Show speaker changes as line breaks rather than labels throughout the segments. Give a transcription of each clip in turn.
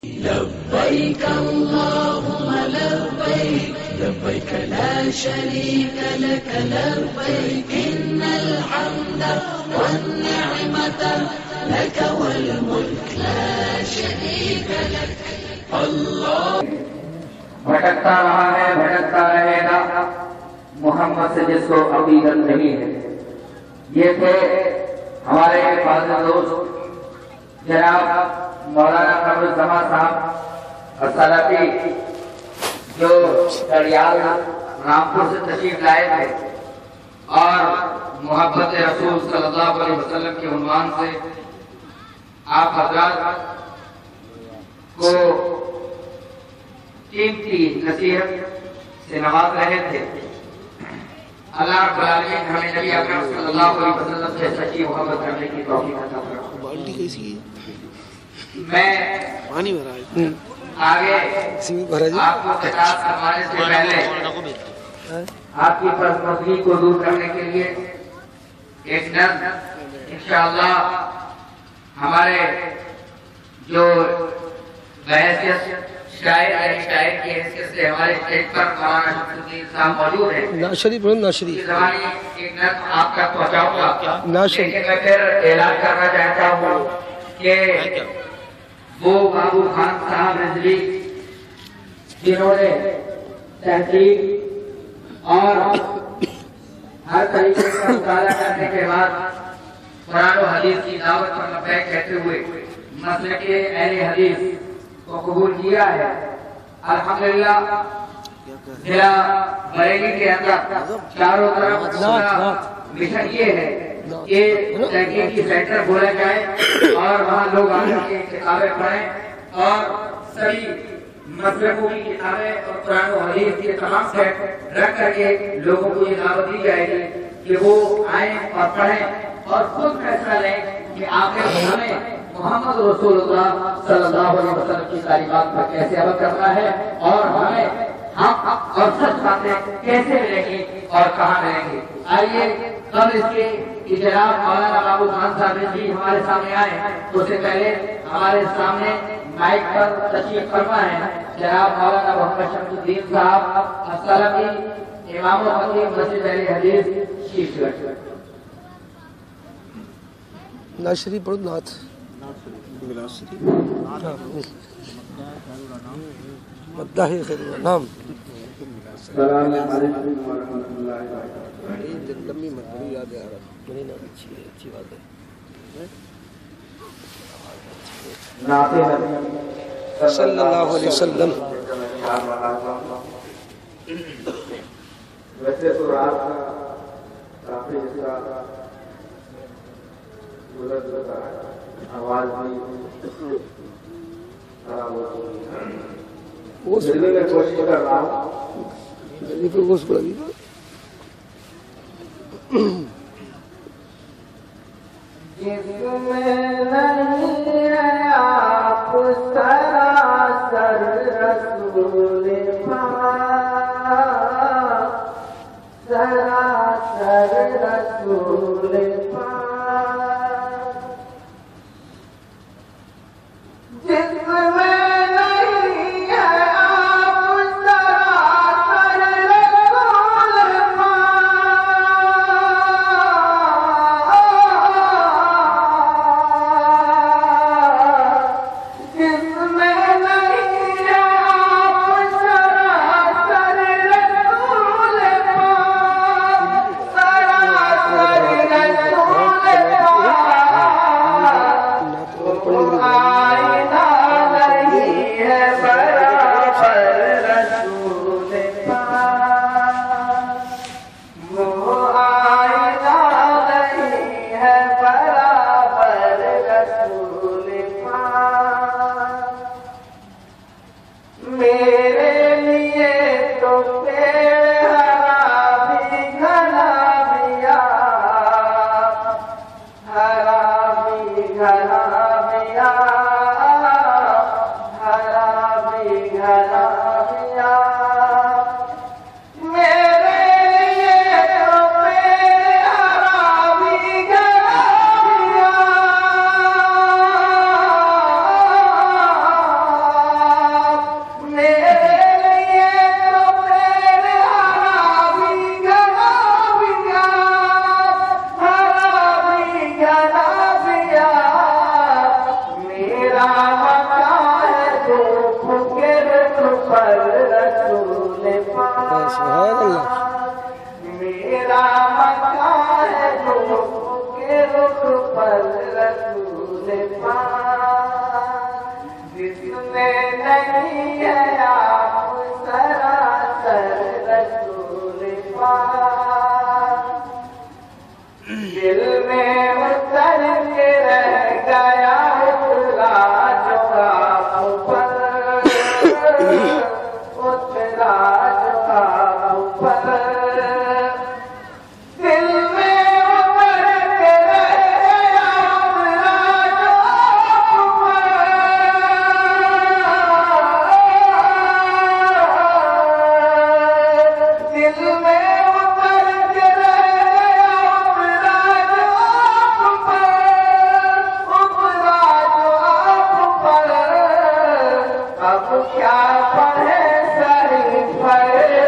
لبيك اللهم لبيك لبيك لا شريك لك لبيك إن الحمد والنعمة لك والملك لا شريك لك اللہ
بھٹکتا رہا ہے بھٹکتا رہے گا محمد سے جس کو عقیدت نہیں ہے. یہ تھے ہمارے فاضل دوست جناب مولانا قمر الزمان صاحب السلفی جو کڑیال رامپور سے تشریف لائے تھے اور محبت رسول صلی اللہ علیہ وسلم کے عنوان سے آپ حضرات کو قیمتی نصیحت سے نواز رہے تھے. اللہ رب العالمین ہمیں نبی اکرم صلی اللہ علیہ وسلم سے سچی محبت کرنے کی توفیق عطا فرمائے. میں آگے آپ کو خطاب کروانے سے پہلے آپ کی پرسنلی کو دور کرنے کے لیے ایک نظم انشاءاللہ ہمارے جو بحیثیت شاعر کی حیثیت سے ہمارے اسٹیج پر مولانا شمس الدین صاحب موجود ہیں.
ناشری بولو ناشری
زبانی ایک نظم آپ تک پہنچاؤں گا. لیکن میں پھر اعلان کرنا چاہتا ہوں کہ وہ بابو خان صاحب رضوی جنہوں نے تحقیق اور ہر طریقے کا مطالعہ کرنے کے بعد قرآن و حدیث کی دعوت پر لبیک کہتے ہوئے مسلک اہل حدیث کو قبول کیا ہے. الحمدللہ ضلع بریلی کے اندر چاروں طرف مشن یہ ہے کہ تحقیقی سینٹر کھولا جائے اور وہاں لوگ آ کے کتابیں پڑھیں اور سبھی مسلکوں کی کتابیں اور قرآن و حدیث کے تمام سیٹ رکھ کر کے لوگوں کو یہ دعوت دی جائے گی کہ وہ آئیں اور پڑھیں اور خود فیصلہ لیں کہ آخر ہمیں محمد رسول اللہ صلی اللہ علیہ وسلم کی تعلیمات پر کیسے عمل کرنا ہے اور ہمیں حق اور سچ باتیں کیسے ملیں گی اور کہاں ملیں گی. آئیے قبل اس کے کہ جناب مولانا بابو خان صاحب رضوی ہمارے سامنے آئے تو اس سے پہلے ہمارے سامنے مائک پر تشریف فرما ہے جناب مولانا محمد شمس الدین صاحب السلفی امام و خطیب مسجد اہل حدیث شیخ گڑھ.
ناشری پڑھو نعت مداح خیر الانام.
السلام علیکم ورحمۃ اللہ وبرکاتہ.
لمبی مدنی یاد ہے اچھی بات ہے. صلی اللہ علیہ وسلم.
ویسے تو رات کا کافی حصہ گزر چکا ہے, آواز بھی خراب ہو چکی ہے. دلی میں کوشش کر رہا ہوں جس میں نہیں ہے آپ سراسر رسول پاک, سراسر رسول پاک. جس میں
سبحان اللہ
میرا مکان ہے نور کے رخ پر رسول پاک جس میں نہیں ہے آپ سراسر رسول پاک دل میں اتر کے رہ گیا اترا جو آپ پر اترا جو آپ پر دل میں اتر کے رہ گیا اترا جو آپ پر دل میں اتر کے رہ گیا اترا جو آپ پر اترا جو آپ پر اب کیا پڑھے صحیح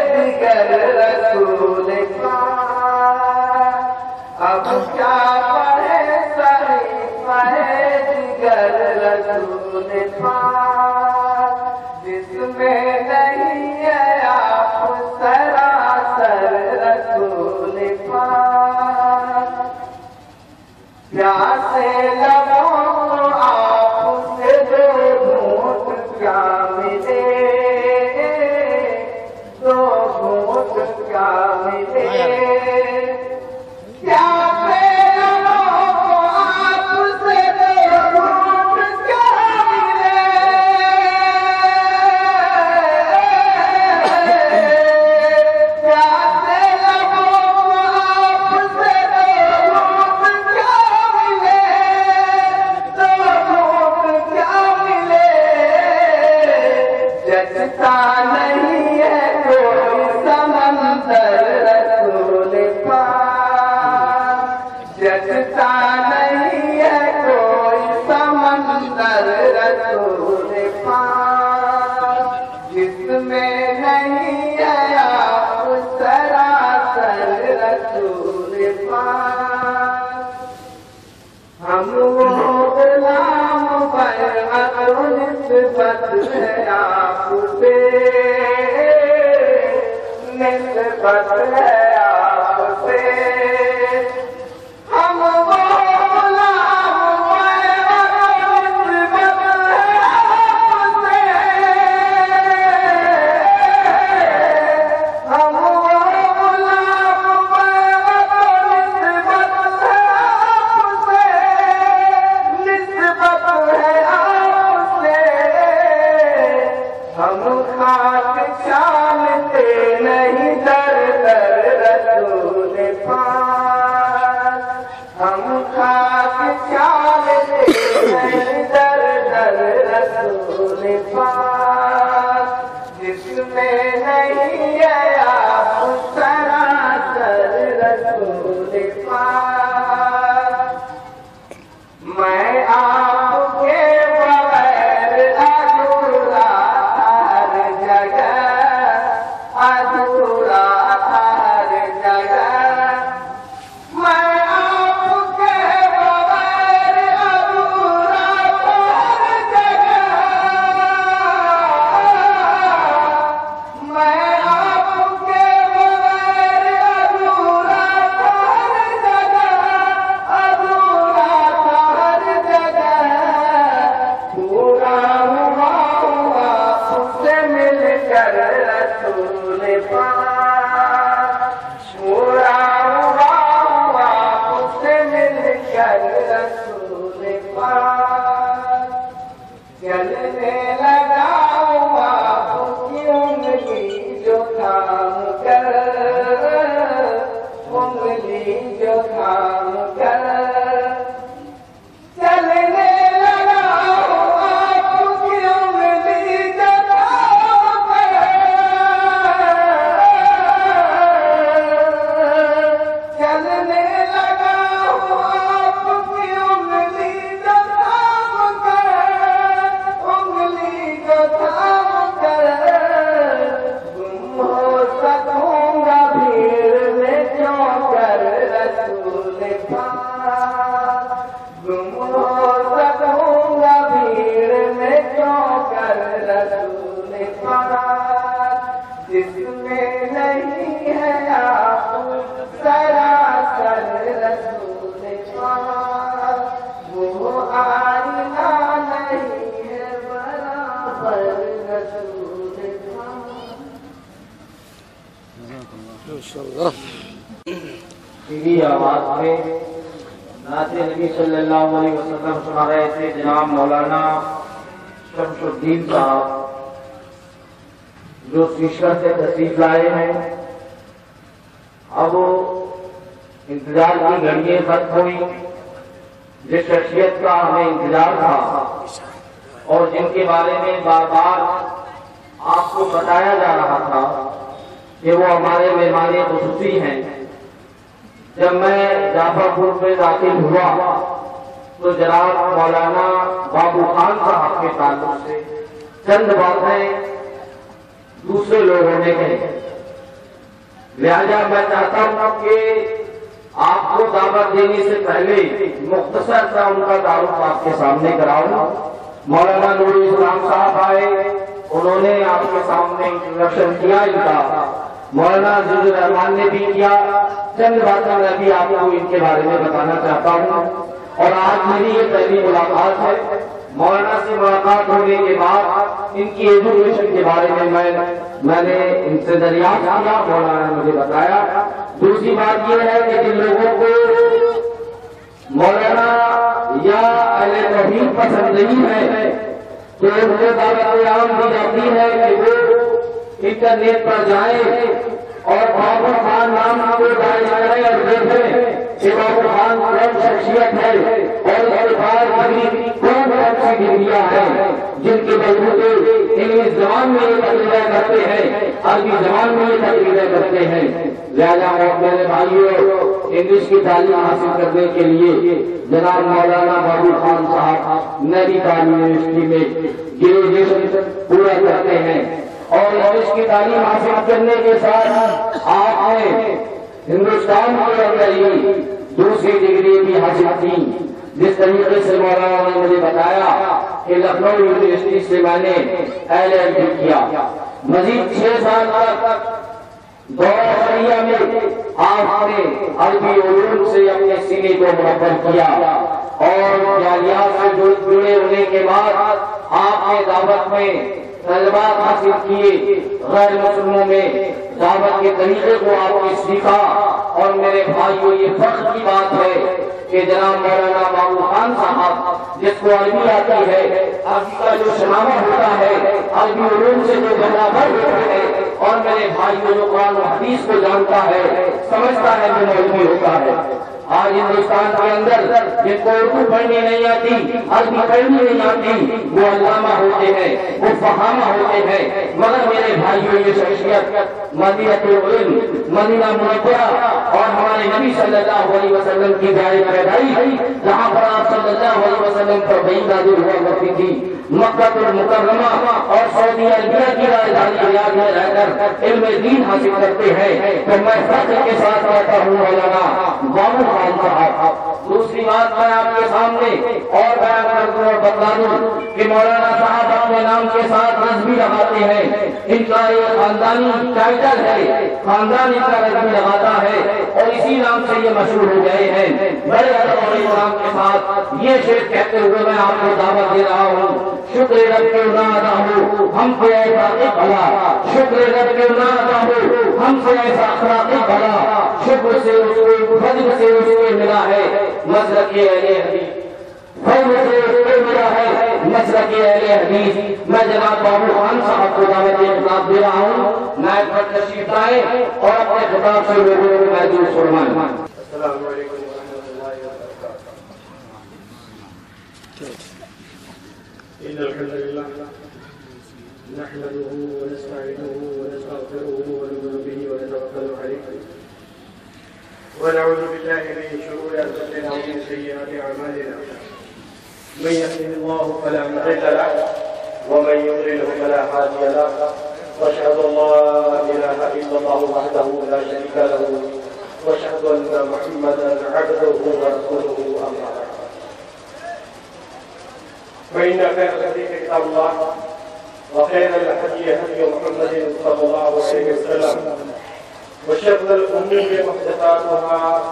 دیگر رسول پاک اب کیا پڑھے صحیح دیگر رسول پاک جس میں نہیں ہے آپ سراسر رسول پاک پیاسے لبوں کو آپ سے دو گھونٹ کیا ملے دو گھونٹ کیا ملے پیاسے لبوں کو آپ سے دو گھونٹ کیا ملے پیاسے لبوں کو آپ سے دو گھونٹ کیا ملے دو گھونٹ کیا ملے جچتا نہیں ہے کوئی سمندر رسول پاک جچتا نہیں ہے کوئی سمندر رسول پاک جس میں نہیں ہے آپ سراسر رسول پاک ہم وہ غلام بیعت و نسبت ہے آپ سے نسبت ہے آپ سے ہم وہ غلام بیعت و نسبت ہے آپ سے ہم وہ غلام بیعت و نسبت ہے آپ سے نسبت ہے آپ سے ہم خاک چالتے نہیں در در رسول پاک ہم خاک چالتے نہیں در در رسول پاک جس میں نہیں ہے آپ سراسر رسول پاک میں آپ کے بغیر ادھورا تھا ہر جگہ ادھورا تھا ہر جگہ میں آپ کے بغیر ادھورا تھا ہر جگہ میں آپ کے بغیر ادھورا تھا ہر جگہ ادھورا تھا ہر جگہ پورا ہوا ہوا اس سے مل کر رسول پاک پورا ہوا ہوا اس سے مل کر رسول پاک چلنے لگا ہوا اس کی انگلی جو تھام کر انگلی جو تھام کر چلنے لگا ہوا اس کی انگلی جو تھام کر چلنے لگا ہوا اس کی انگلی جو تھام کر انگلی جو تھام
ماشاءاللہ.
سیدھی آواز میں نعت نبی صلی اللہ علیہ وسلم سنا رہے تھے جناب مولانا شمس الدین صاحب، جو سیشر سے تشریف لائے ہیں. اب انتظار کی گھڑیاں ختم ہوئی. جس شخصیت کا ہمیں انتظار تھا اور جن کے بارے میں بار بار آپ کو بتایا جا رہا تھا کہ وہ ہمارے مہمان خصوصی ہیں، جب میں جعفر پور میں داخل ہوا تو جناب مولانا بابو خان صاحب کے تعلق سے چند باتیں دوسرے لوگوں نے کہی. لہذا میں چاہتا ہوں کہ آپ کو دعوت دینے سے پہلے مختصر سا ان کا تعارف آپ کے سامنے کراؤں. مولانا نور اسلام صاحب آئے، انہوں نے آپ کے سامنے انٹروڈکشن کیا ان کا. مولانا عزیز الرحمان نے بھی کیا. چند باتیں میں بھی آپ کو ان کے بارے میں بتانا چاہتا ہوں. اور آج میری یہ پہلی ملاقات ہے. مولانا سے ملاقات ہونے کے بعد ان کی ایجوکیشن کے بارے میں نے ان سے دریافت کیا. مولانا نے مجھے بتایا. دوسری بات یہ ہے کہ جن لوگوں کو مولانا یا اہل توحید پسند نہیں ہے تو ان کو دعوت عام دی جاتی ہے کہ وہ انٹرنیٹ پر جائیں اور بابو خان نام کو ڈائل کریں اور دیکھیں کہ بابو خان کون شخصیت ہے اور اس کے بعد کون سی ڈگریاں ہیں جن کے بلبوتے انگلش زبان میں یہ تقریریں کرتے ہیں، عربی زبان میں یہ تقریریں کرتے ہیں. لہٰذا میرے بھائیوں، انگلش کی تعلیم حاصل کرنے کے لیے جناب مولانا بابو خان صاحب نئی تعلیم یونیورسٹی میں گریجویشن پورا کرتے ہیں. اور انگلش کی تعلیم حاصل کرنے کے ساتھ آپ نے ہندوستان کے اندر ہی دوسری ڈگری بھی حاصل کی. جس طریقے سے مولانا نے مجھے بتایا کہ لکھنؤ یونیورسٹی سے میں نے LLB کیا. مزید 6 سال تک دورہ سریہ میں آپ نے عربی علوم سے اپنے سینے کو مربع کیا اور جالیات سے جڑے ہونے کے بعد آپ نے دعوت میں طلبات حاصل کیے. غیر مسلموں میں دعوت کے طریقے کو آپ نے سیکھا. اور میرے بھائیوں، یہ فخر کی بات ہے کہ جناب مولانا بابو خان صاحب جس کو عربی آتی ہے، عربی کا جو شناخت ہوتا ہے، عربی علوم سے جو برابر ہوتا ہے، اور میرے بھائیوں جو قرآن و حدیث کو جانتا ہے، سمجھتا ہے جو مولوی ہوتا ہے. آج ہندوستان کے اندر جن کو اردو پڑھنی نہیں آتی، عربی پڑھنی نہیں آتی، وہ علامہ ہوتے ہیں، وہ فہامہ ہوتے ہیں. مگر میرے بھائیوں، یہ شخصیت مدینہ العلم، مدینہ منورہ اور ہمارے نبی صلی اللہ علیہ وسلم کی جائے پیدائی، جہاں پر آپ صلی اللہ علیہ وسلم پر وحی نازل ہوا کرتی تھی، مکہ المکرمہ اور سعودی عربیہ کی راجدھانی ریاض میں رہ کر علم دین حاصل کرتے ہیں. تو میں فخر کے ساتھ کہتا ہوں مولانا بابو خان صاحب. دوسری بات میں آپ کے سامنے اور بیان کر دوں اور بتا دوں کہ مولانا صاحب اپنے نام کے ساتھ رز بھی لگاتے ہیں. ان کا یہ خاندانی ٹائٹل ہے، خاندان ان کا رز بھی لگاتا ہے اور اسی نام سے یہ مشہور ہو گئے ہیں. بڑے ادب اور احترام کے ساتھ یہ شعر کہتے ہوئے میں آپ کو دعوت دے رہا ہوں. شکر رب کے نہ ادا ہو ہم سے ایسا بھلا، شکر رب کے نہ ادا ہو ہم سے ایسا اخلاقی بھلا. شکر سے اس کو، فضل سے اس کو ملا ہے مسلک اہل حدیث، فضل سے اس کو ملا ہے مسلک اہل حدیث. میں جناب بابو خان صاحب کو دعوت خطاب دے رہا ہوں. میں پر تشریف لائیں اور اپنے خطاب سے لوگوں کو محدود فرمائیں. السلام علیکم ورحمۃ اللہ وبرکاتہ.
إن الحمد لله نحمده ونستعينه ونستغفره ونؤمن به ونتوكل عليه ونعوذ بالله من شرور أنفسنا ومن سيئات أعمالنا. من يهده الله فلا مضل له ومن يضلل فلا هادي له. وأشهد أن لا إله إلا الله وحده لا شريك له وأشهد أن محمدا عبده ورسوله. أما بعد فإن خير الحديث كتاب الله وخير الهدي هدي محمد صلى الله عليه وسلم وشر الأمور محدثاتها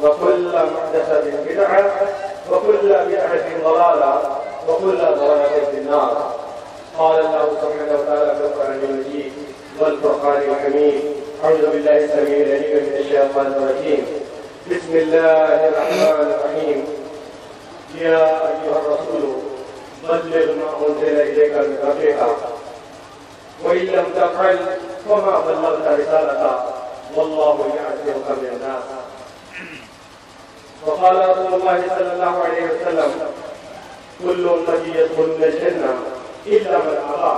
وكل محدثة بدعة وكل بدعة ضلالة وكل ضلالة في النار. قال والفرقان الحميد. أعوذ بالله السميع العليم من الشيطان الرجيم. بسم الله الرحمن الرحيم. يا أيها الرسول بلغ ما أنزل إليك من ربك وإن لم تفعل فما بلغت رسالته والله يعصمك من الناس. وقال رسول الله صلى الله عليه وسلم كل أمتي يدخلون الجنة إلا من أبى.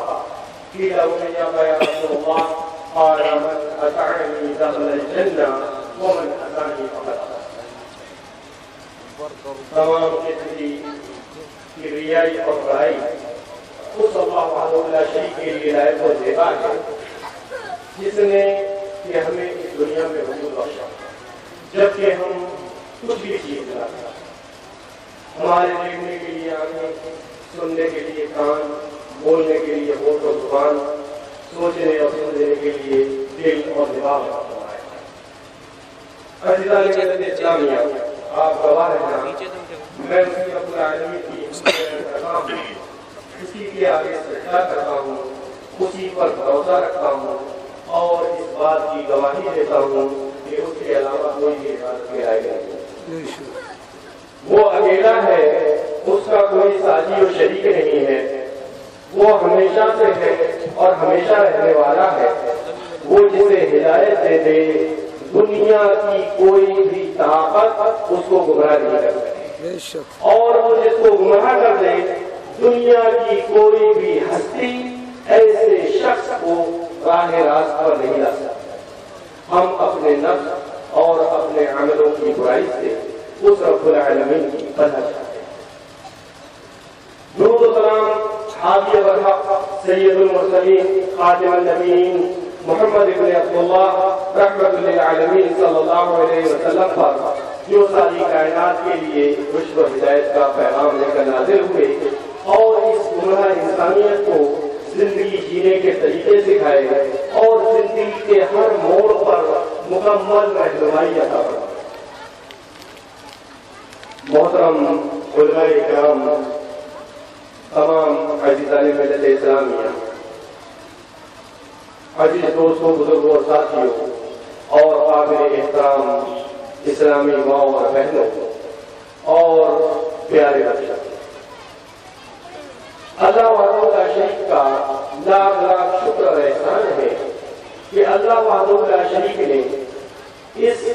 قيل ومن يأبى يا رسول الله؟ قال من أطاعني دخل الجنة ومن أتاني فقد أبى. تمام قسم کبریائی اور بڑائی اس اللہ وحدہ لا شریک کے لیے لائق و زیبا ہے جس نے کہ ہمیں اس دنیا میں وجود بخشا جبکہ ہم کچھ بھی چیز نہ تھا. ہمارے دیکھنے کے لیے آنکھیں، سننے کے لیے کان، بولنے کے لیے ہونٹ و زبان، سوچنے اور سمجھنے کے لیے دل اور دماغ بنایا. عزیزان اسلامیہ، آپ گواہ ہیں میں اسی رب العالمین کی اسی کے آگے سجدہ کرتا ہوں، اسی پر بھروسہ رکھتا ہوں اور اس بات کی گواہی دیتا ہوں کہ اس کے علاوہ کوئی عبادت کے لائق نہیں. وہ اکیلا ہے، اس کا کوئی ساجی و شریک نہیں ہے. وہ ہمیشہ سے ہے اور ہمیشہ رہنے والا ہے. وہ جسے ہدایت دے دے دنیا کی کوئی بھی طاقت اس کو گمراہ نہیں کر سکتی، اور وہ جس کو گمراہ کر دے دنیا کی کوئی بھی ہستی ایسے شخص کو راہ راست پر نہیں لا سکتی. ہم اپنے نفس اور اپنے عملوں کی برائی سے اس رب العالمین کی پناہ چاہتے ہیں. درود و سلام حاوی برحق سید المرسلین خاتم النبیین محمد ابن عبداللہ رحمت للعالمین صلی اللہ علیہ وسلم پر جو ساری کائنات کے لیے رشد و ہدایت کا پیغام لے کر نازل ہوئے اور اس گمراہ انسانیت کو زندگی جینے کے طریقے سکھائے اور زندگی کے ہر موڑ پر مکمل رہنمائی عطا فرمائے. محترم علماء اکرام، تمام عزیزان ملت اسلامیہ، عزیز دوستوں، بزرگوں اور ساتھیوں اور قابل احترام اسلامی ماؤں اور بہنوں اور پیارے بچوں، اللہ وحدہ لا شریک کا لاکھ لاکھ شکر اور احسان ہے کہ اللہ وحدہ لا شریک نے اس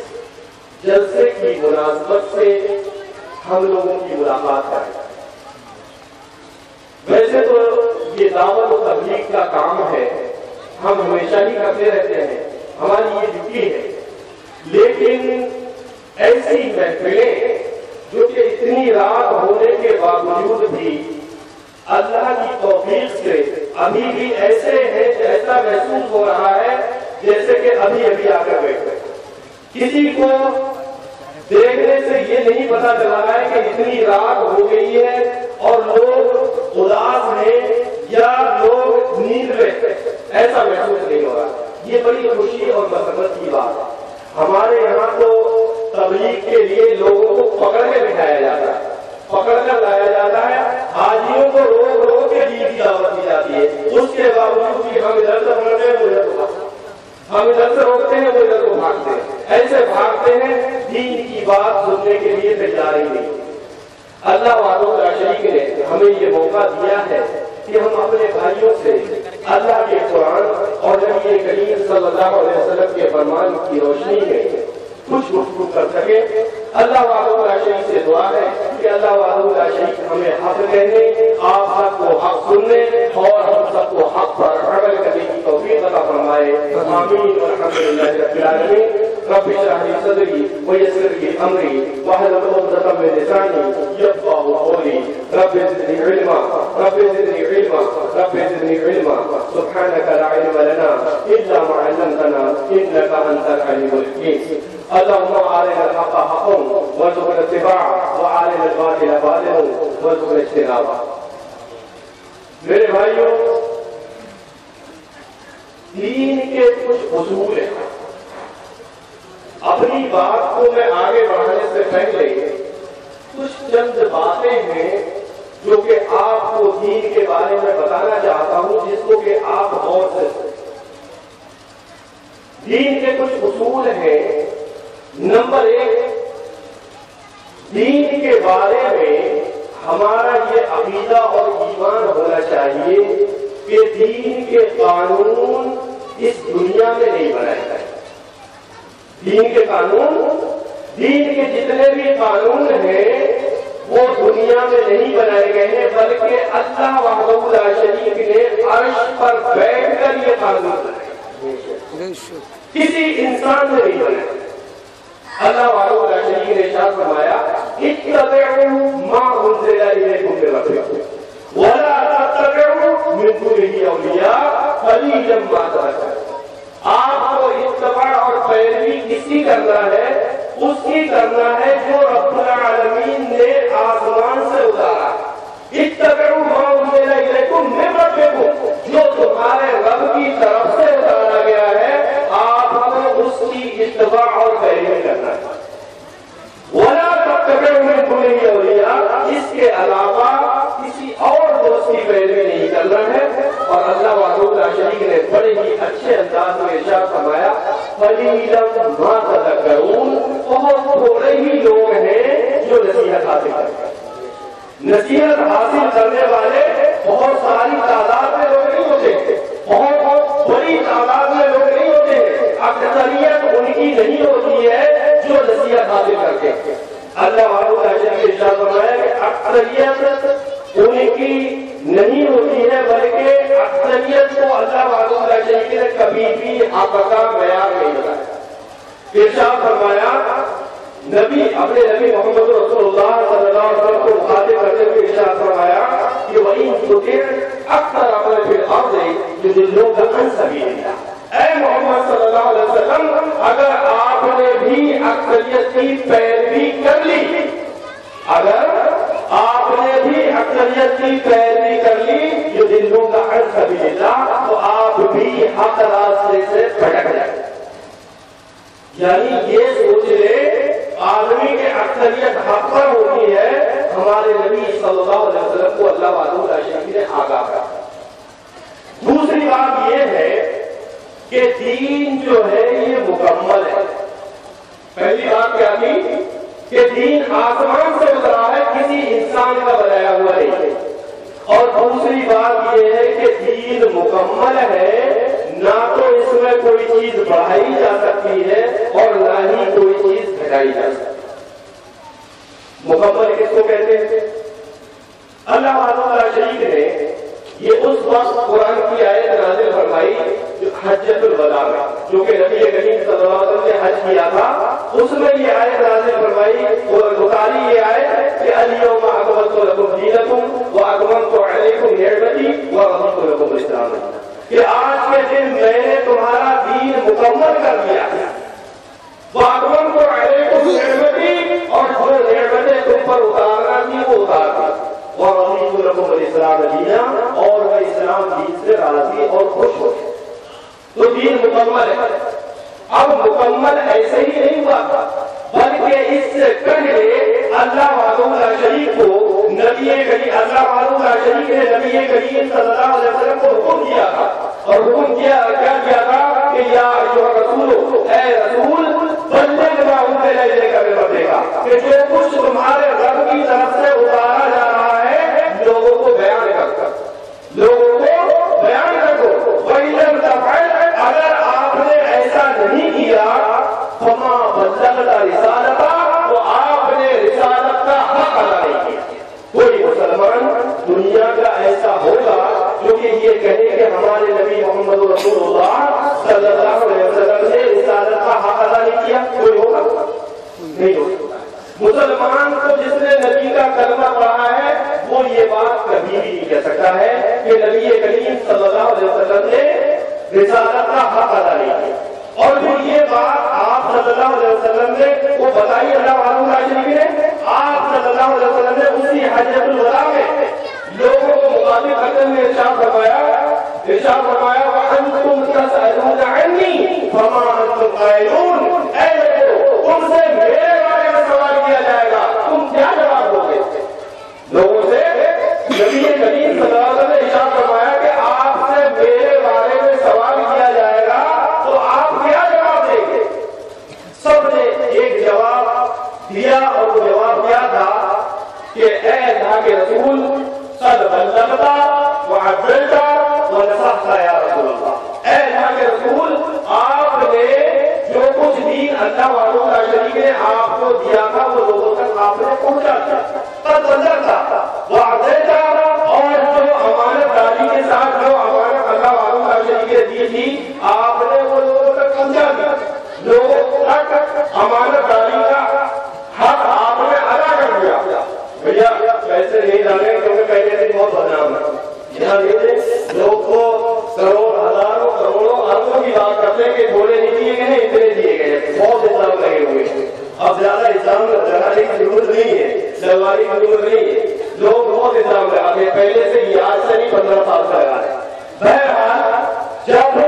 جلسے کی مناسبت سے ہم لوگوں کی ملاقات کرائی. ویسے تو یہ دعوت و تبلیغ کا کام ہے، ہم ہمیشہ ہی کرتے رہتے ہیں، ہماری یہ ڈیوٹی ہے، لیکن ایسی محفلیں جو کہ اتنی رات ہونے کے باوجود بھی اللہ کی توفیق سے ابھی بھی ایسے ہیں جیسا محسوس ہو رہا ہے جیسے کہ ابھی ابھی آ کر بیٹھے. کسی کو دیکھنے سے یہ نہیں پتا چلا ہے کہ اتنی رات ہو گئی ہے اور لوگ اداس ہیں یا لوگ نیند میں، ایسا محسوس نہیں ہو رہا. یہ بڑی خوشی اور مسرت کی بات ہے. ہمارے یہاں تو تبلیغ کے لیے لوگوں کو پکڑ کے بٹھایا جاتا ہے، پکڑ کر لایا جاتا ہے، حاجیوں کو روک روک کے دین کی دعوت دی جاتی ہے. اس کے باوجود بھی ہم ادھر سے بڑھتے ہیں، وہ ادھر کو بھاگتے ہیں، ہم ادھر سے روکتے ہیں، وہ ادھر کو بھاگتے ہیں. ایسے بھاگتے ہیں، دین کی بات سننے کے لیے تیار ہی نہیں. اللہ وحدہ لا شریک نے ہمیں یہ موقع دیا ہے کہ ہم اپنے بھائیوں سے اللہ کے قرآن اور نبی کریم صلی اللہ علیہ وسلم کے فرمان کی روشنی میں کچھ گفتگو کر سکے. اللہ وحدہ لا شریک سے دعا ہے کہ اللہ وحدہ لا شریک ہمیں حق کہنے، آپ سب کو حق سننے اور ہم سب کو حق پر عمل کرنے کی توفیق عطا فرمائے. آمین والحمدللہ رب العالمین. رب اشرح لي صدري ويسر لي امري واحلل عقدة من لساني يفقهوا قولي. رب زدني علما، رب زدني علما، رب زدني علما. سبحانك لا علم لنا الا ما علمتنا انك انت العليم الحكيم. اللهم ارنا الحق حقا وارزقنا اتباعه وارنا الباطل باطلا وارزقنا اجتنابه. میرے بھائیوں، دین کے کچھ اصول ہیں. اپنی بات کو میں آگے بڑھانے سے پہلے کچھ چند باتیں ہیں جو کہ آپ کو دین کے بارے میں بتانا چاہتا ہوں، جس کو کہ آپ غور سے دین کے کچھ اصول ہیں. نمبر 1، دین کے بارے میں ہمارا یہ عقیدہ اور ایمان ہونا چاہیے کہ دین کے قانون اس دنیا میں نہیں بنائے گئے. دین کے قانون، دین کے جتنے بھی قانون ہیں وہ دنیا میں نہیں بنائے گئے ہیں، بلکہ اللہ وحدہ لا شریک نے عرش پر بیٹھ کر یہ قانون بنائے، کسی انسان نے نہیں بنائے. اللہ وحدہ لا شریک نے ارشاد فرمایا اتبعوا ما انزل الیکم من ربکم ولا تتبعوا من دونه اولیاء قلیلا ما تذکرون. آپ کو اتباع اور پیروی کس کی کرنا ہے؟ اس کی کرنا ہے جو رب العالمین نے آسمان سے اتارا. اتبعوا ما انزل الیکم من ربکم، جو تمہارے رب کی طرف سے اتارا گیا ہے آپ کو اس کی اتباع اور پیروی کرنا ہے. ولا تتبعوا من دونه اولیاء، اس کے علاوہ کسی اور دوست کی پیروی نہیں کرنا ہے. اور اللہ وحدہ لا شریک نے بڑے ہی اچھے انداز میں ارشاد فرمایا قلیلا ما تذکرون، بہت تھوڑے ہی لوگ ہیں جو نصیحت حاصل کرتے ہیں. نصیحت حاصل کرنے والے بہت ساری تعداد میں لوگ نہیں ہوتے، بہت بڑی تعداد میں لوگ نہیں ہوتے، اکثریت ان کی نہیں ہوتی ہے جو نصیحت حاصل کرتے ہیں. اللہ وحدہ لا شریک نے ارشاد فرمایا کہ اکثریت ان کی نہیں ہوتی ہے، بلکہ اکثریت کو اللہ وحدہ لا شریک نے کبھی بھی آپ کا معیار نہیں بنایا. ارشاد فرمایا نبی اپنے نبی محمد رسول اللہ صلی اللہ علیہ وسلم کو مخاطب کرتے ہوئے ارشاد فرمایا کہ وَإِن تُطِعْ أَكْثَرَ مَنْ فِي الْأَرْضِ يُضِلُّوكَ عَنْ سَبِيلِ اللَّهِ. اے محمد صلی اللہ علیہ وسلم، اگر آپ نے بھی اکثریت کی پیروی کر لی، اگر آپ نے بھی اکثریت کی پیروی کر لی يُضِلُّوكَ عَنْ سَبِيلِ اللَّهِ، تو آپ بھی حق راستے سے بھٹک جائیں. یعنی یہ سوچ لے آدمی کے اکثریت حق پر ہوتی ہے. ہمارے نبی صلی اللہ علیہ وسلم کو اللہ وحدہ لا شریک نے آگاہ کیا. دوسری بات یہ ہے کہ دین جو ہے یہ مکمل ہے. پہلی بات کیا تھی کہ دین آسمان سے اترا ہے، کسی انسان کا بنایا ہوا نہیں ہے. اور دوسری بات یہ ہے کہ دین مکمل ہے، نہ تو اس میں کوئی چیز بڑھائی جا سکتی ہے اور نہ ہی کوئی چیز گھٹائی جا سکتی. مکمل کس کو کہتے ہیں؟ اللہ وحدہ لا شریک نے یہ اس وقت قرآن کی آیت نازل فرمائی جو حجۃ الوداع میں، جو کہ نبی کریم صلی اللہ علیہ وسلم نے حج کیا تھا، اس میں یہ آیت نازل فرمائی اور بخاری یہ آیت کہ الیوم اکملت لکم دینکم واکملت علیکم نعمتی ورضیت لکم الاسلام دینا، کہ آج کے دن میں نے تمہارا دین مکمل کر دیا. واکملت علیکم نعمتی، اور جو نعمتیں تم پر اتارنا تھی وہ اتار دی. ورضیت لکم الاسلام دینا، اور میں اسلام دین سے راضی اور خوش ہو. تو دین مکمل ہے. اب مکمل ایسے ہی نہیں ہوا، بلکہ اس سے پہلے اللہ وحدہ لا شریک کو اللہ وحدہ لا شریک نے نبی کریم صلی اللہ علیہ وسلم کو حکم دیا تھا. اور حکم کیا تھا کہ یا ایھا الرسول، اے رسول، بلغ ما انزل الیک من ربک، کہ جو کچھ تمہارے رب کی طرف سے اتارا جا رہا ہے لوگوں کو بیان کر، لوگوں کو بیان کرو. وَإِن لَّمْ تَفْعَلْ، اگر آپ نے ایسا نہیں کیا فَمَا بَلَّغْتَ رِسَالَتَهُ، تو آپ نے رسالت کا حق ادا نہیں کیا. کوئی مسلمان دنیا کا ایسا ہوگا جو کہ یہ کہے کہ ہمارے نبی محمد رسول اللہ صلی اللہ علیہ وسلم نے رسالت کا حق ادا نہیں کیا؟ کوئی ہوگا؟ نہیں ہوگا. مسلمان کو جس نے نبی کا کلمہ پڑھا ہے وہ یہ بات کبھی بھی نہیں کہہ سکتا ہے کہ نبی کریم صلی اللہ علیہ وسلم نے رسالت کا حق ادا نہیں کیا. اور پھر یہ بات آپ صلی اللہ علیہ وسلم نے وہ بتائی اللہ وحدہ لا شریک نے. آپ صلی اللہ علیہ وسلم نے اسی حجۃ الوداع میں لوگوں کو مخاطب کرتے ہوئے ارشاد فرمایا وَأَنْتُمْ تَسْأَلُونَ عَنِّي فَمَا أَنْتُمْ قَائِلُونَ، اے لوگوں تم سے میرے بارے میں سوال کیا جائے گا، تم کیا جواب دو گے؟ لوگوں سے نبی کریم صلی اللہ علیہ وسلم نے ارشاد فرمایا کہ آپ سے میرے بارے میں سوال کیا جائے گا تو آپ کیا جواب حق یا رسول اللہ، اے اللہ کے رسول آپ نے جو کچھ دین اللہ والوں کا شریک نے آپ کو دیا تھا وہ لوگوں تک آپ نے پہنچا دیا، قد بلغتا وعدیتا، اور جو امانت داری کے ساتھ جو امانت اللہ والوں کا شریک نے دی تھی آپ نے وہ لوگوں تک پہنچا دیا، لوگوں تک امانت داری کا حق آپ نے ادا کر دیا۔ بھیا پیسے نہیں ڈالیں کیونکہ پہلے سے بہت بدنام ہے، یہاں دیکھیں لوگ کو کروڑ ہزاروں کروڑوں اربوں کی بات کرتے ہیں کہ تھوڑے نہیں دیے گئے اتنے دیے گئے، بہت الزام لگے ہوئے ہیں، اب زیادہ الزام لگانے کی ضرورت نہیں ہے، لگانے کی ضرورت نہیں ہے، لوگ بہت الزام لگاتے ہیں پہلے سے ہی، آج سے نہیں 15 سال سے لگا رہے ہیں۔ بہرحال جب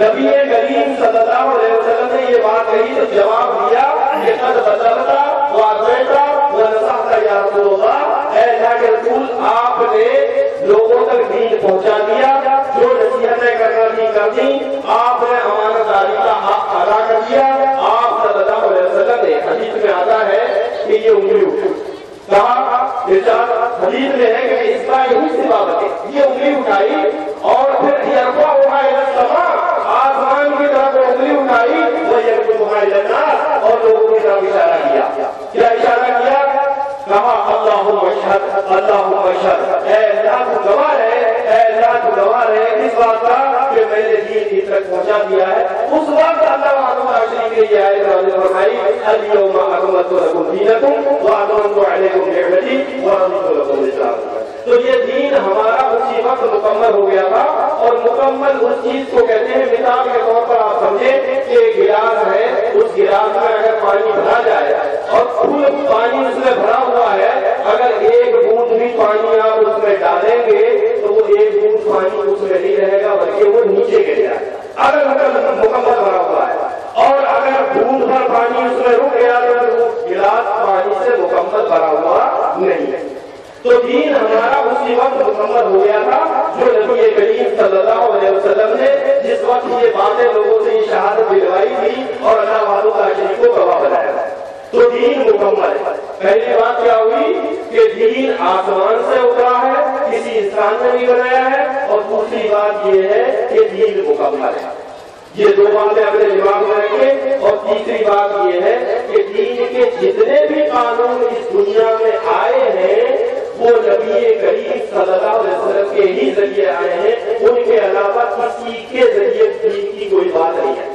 نبی کریم صلی اللہ علیہ وسلم نے یہ بات کہی تو جواب دیا کہ قد بلغتا وعدیتا ونصحت یا رسول اللہ، اے اللہ کے رسول آپ نے لوگوں تک دین پہنچا دیا، جو نصیحتیں کرنا تھی کر دی، آپ نے امانت داری کا حق ادا کر دیا۔ آپ صلی اللہ علیہ وسلم نے حدیث میں آتا ہے کہ یہ انگلی اٹھی، کہا حدیث میں ہے کہ اس کا یہی سی بات ہے، یہ انگلی اٹھائی اور پھر یرفع اٹھائی السماء، آسمان کی طرف انگلی اٹھائی، وہ یرفع الناس، اور لوگوں کی طرف اشارہ کیا۔ کیا اشارہ کیا؟ کہا اللہم اشہد اللہم اشہد، اے اللہ تو گواہ ہے، اے اللہ تو گواہ ہے اس بات کا کہ میں نے دین تک پہنچا دیا ہے۔ اس وقت اللہ والوں کا شریک نے یہ آیت نازل فرمائی الیوم اکملت لکم دینکم واتممت علیکم نعمتی ورضیت لکم الاسلام۔ تو یہ دین ہمارا اسی وقت مکمل ہو گیا تھا، اور مکمل اس چیز کو کہتے ہیں، مثال کے طور پر آپ سمجھیں کہ ایک گلاس ہے، اس گلاس میں اگر پانی بھرا جائے اور فل پانی اس میں بھرا ہوا ہے، اگر ایک بوند بھی پانی آپ اس میں ڈالیں گے تو وہ ایک بوند پانی اس میں نہیں رہے گا بلکہ وہ نیچے گر جائے گا، اگر مکمل بھرا ہوا ہے، اور اگر بوند بھر پانی اس میں رک گیا تو وہ گلاس پانی سے مکمل بھرا ہوا نہیں ہے۔ تو دین ہمارا اسی وقت مکمل ہو گیا تھا جو نبی کریم صلی اللہ علیہ وسلم نے جس وقت یہ باتیں لوگوں سے شہادت دلوائی تھی اور اللہ والوں کا شریک کو گواہ بنایا، تو دین مکمل ہے۔ پہلی بات کیا ہوئی کہ دین آسمان سے اترا ہے، کسی انسان نے نہیں بنایا ہے، اور دوسری بات یہ ہے کہ دین مکمل ہے۔ یہ دو باتیں اپنے دماغ میں رکھیں، اور تیسری بات یہ ہے کہ دین کے جتنے بھی قانون اس دنیا میں آئے ہیں وہ نبی کریم صلی اللہ علیہ وسلم کے ہی ذریعے آئے ہیں، ان کے علاوہ کسی کے ذریعے دین کی کوئی بات نہیں ہے۔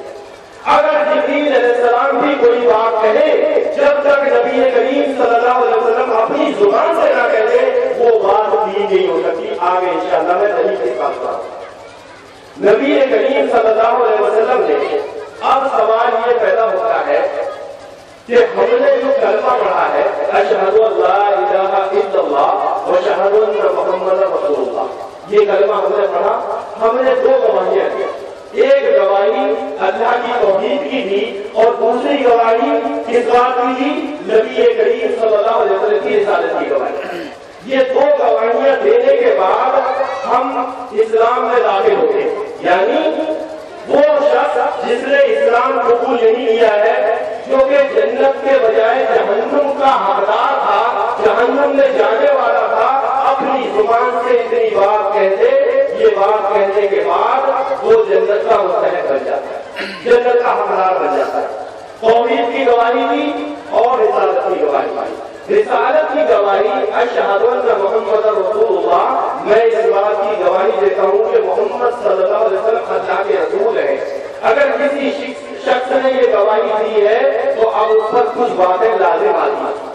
اگر جبریل علیہ السلام بھی کوئی بات کہے، جب تک نبی کریم صلی اللہ علیہ وسلم اپنی زبان سے نہ کہے وہ بات دین نہیں ہو سکتی۔ آگے انشاءاللہ میں دلیل کے ساتھ بات کروں۔ نبی کریم صلی اللہ علیہ وسلم نے اب سوال یہ پیدا ہوتا ہے کہ ہم نے جو کلمہ پڑھا ہے اشہد ان لا الہ الا اللہ واشہد ان محمد رسول اللہ، یہ کلمہ ہم نے پڑھا، ہم نے دو گواہیاں دی، ایک گواہی اللہ کی توحید کی دی اور دوسری گواہی کس بات کی دی؟ نبی کریم صلی اللہ علیہ وسلم کی رسالت کی گواہی۔ یہ دو گواہیاں دینے کے بعد ہم اسلام میں داخل ہو گئے، یعنی وہ شخص جس نے اسلام قبول نہیں کیا ہے، جو کہ جنت کے بجائے جہنم کا حقدار تھا، جہنم میں جانے والا تھا، اپنی زبان سے اتنی بات کہتے، یہ بات کہنے کے بعد وہ جنت کا مستحق بن جاتا ہے، جنت کا حقدار بن جاتا ہے۔ توحید کی گواہی دی اور رسالت کی گواہی دی۔ رسالت کی گواہی اشہد ان محمد رسول اللہ، میں اس بات کی گواہی دیتا ہوں کہ محمد صلی اللہ علیہ وسلم اللہ کے رسول ہیں۔ اگر کسی شخص نے یہ گواہی دی ہے تو اب اس پر کچھ باتیں لازم آتی ہیں۔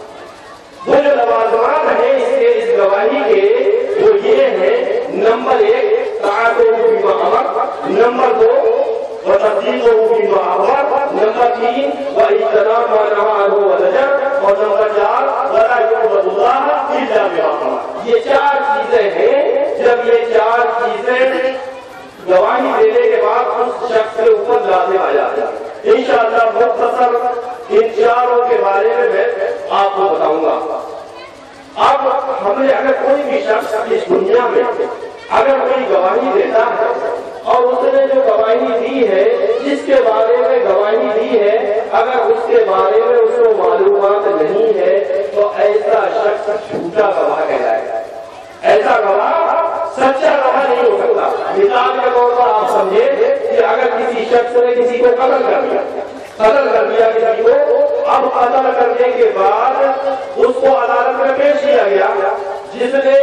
وہ جو لوازمات ہیں اس گواہی کے وہ یہ ہیں، نمبر 1 طاعتہ بما امر، نمبر 2 وتصدیقہ بما اخبر، نمبر 3 واجتناب ما نہى عنہ وزجر، اور نمبر 4 ولا يعبد الله الا بما امر۔ یہ 4 چیزیں ہیں، جب یہ 4 چیزیں گواہی دینے کے بعد اس شخص کے اوپر لازم آ جاتا ہے۔ انشاءاللہ مختصر ان 4 کے بارے میں آپ کو بتاؤں گا۔ اب ہمیں اگر کوئی بھی شخص اس دنیا میں اگر کوئی گواہی دیتا ہے اور اس نے جو گواہی دی ہے، جس کے بارے میں گواہی دی ہے، اگر اس کے بارے میں اس کو معلومات نہیں ہے تو ایسا شخص جھوٹا گواہ کہلائے گا، ایسا گواہ سچا گواہ نہیں ہو سکتا۔ مثال کے طور پر آپ سمجھے کہ اگر کسی شخص نے کسی کو قتل کر دیا کسی کو، اب قتل کرنے کے بعد اس کو عدالت میں پیش کیا گیا، جس نے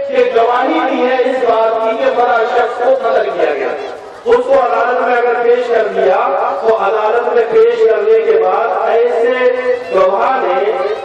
کہ گواہی دی ہے اس بات کی کہ فلاں شخص کو قتل کیا گیا، اس کو عدالت میں اگر پیش کر دیا تو عدالت میں پیش کرنے کے بعد ایسے گواہ نے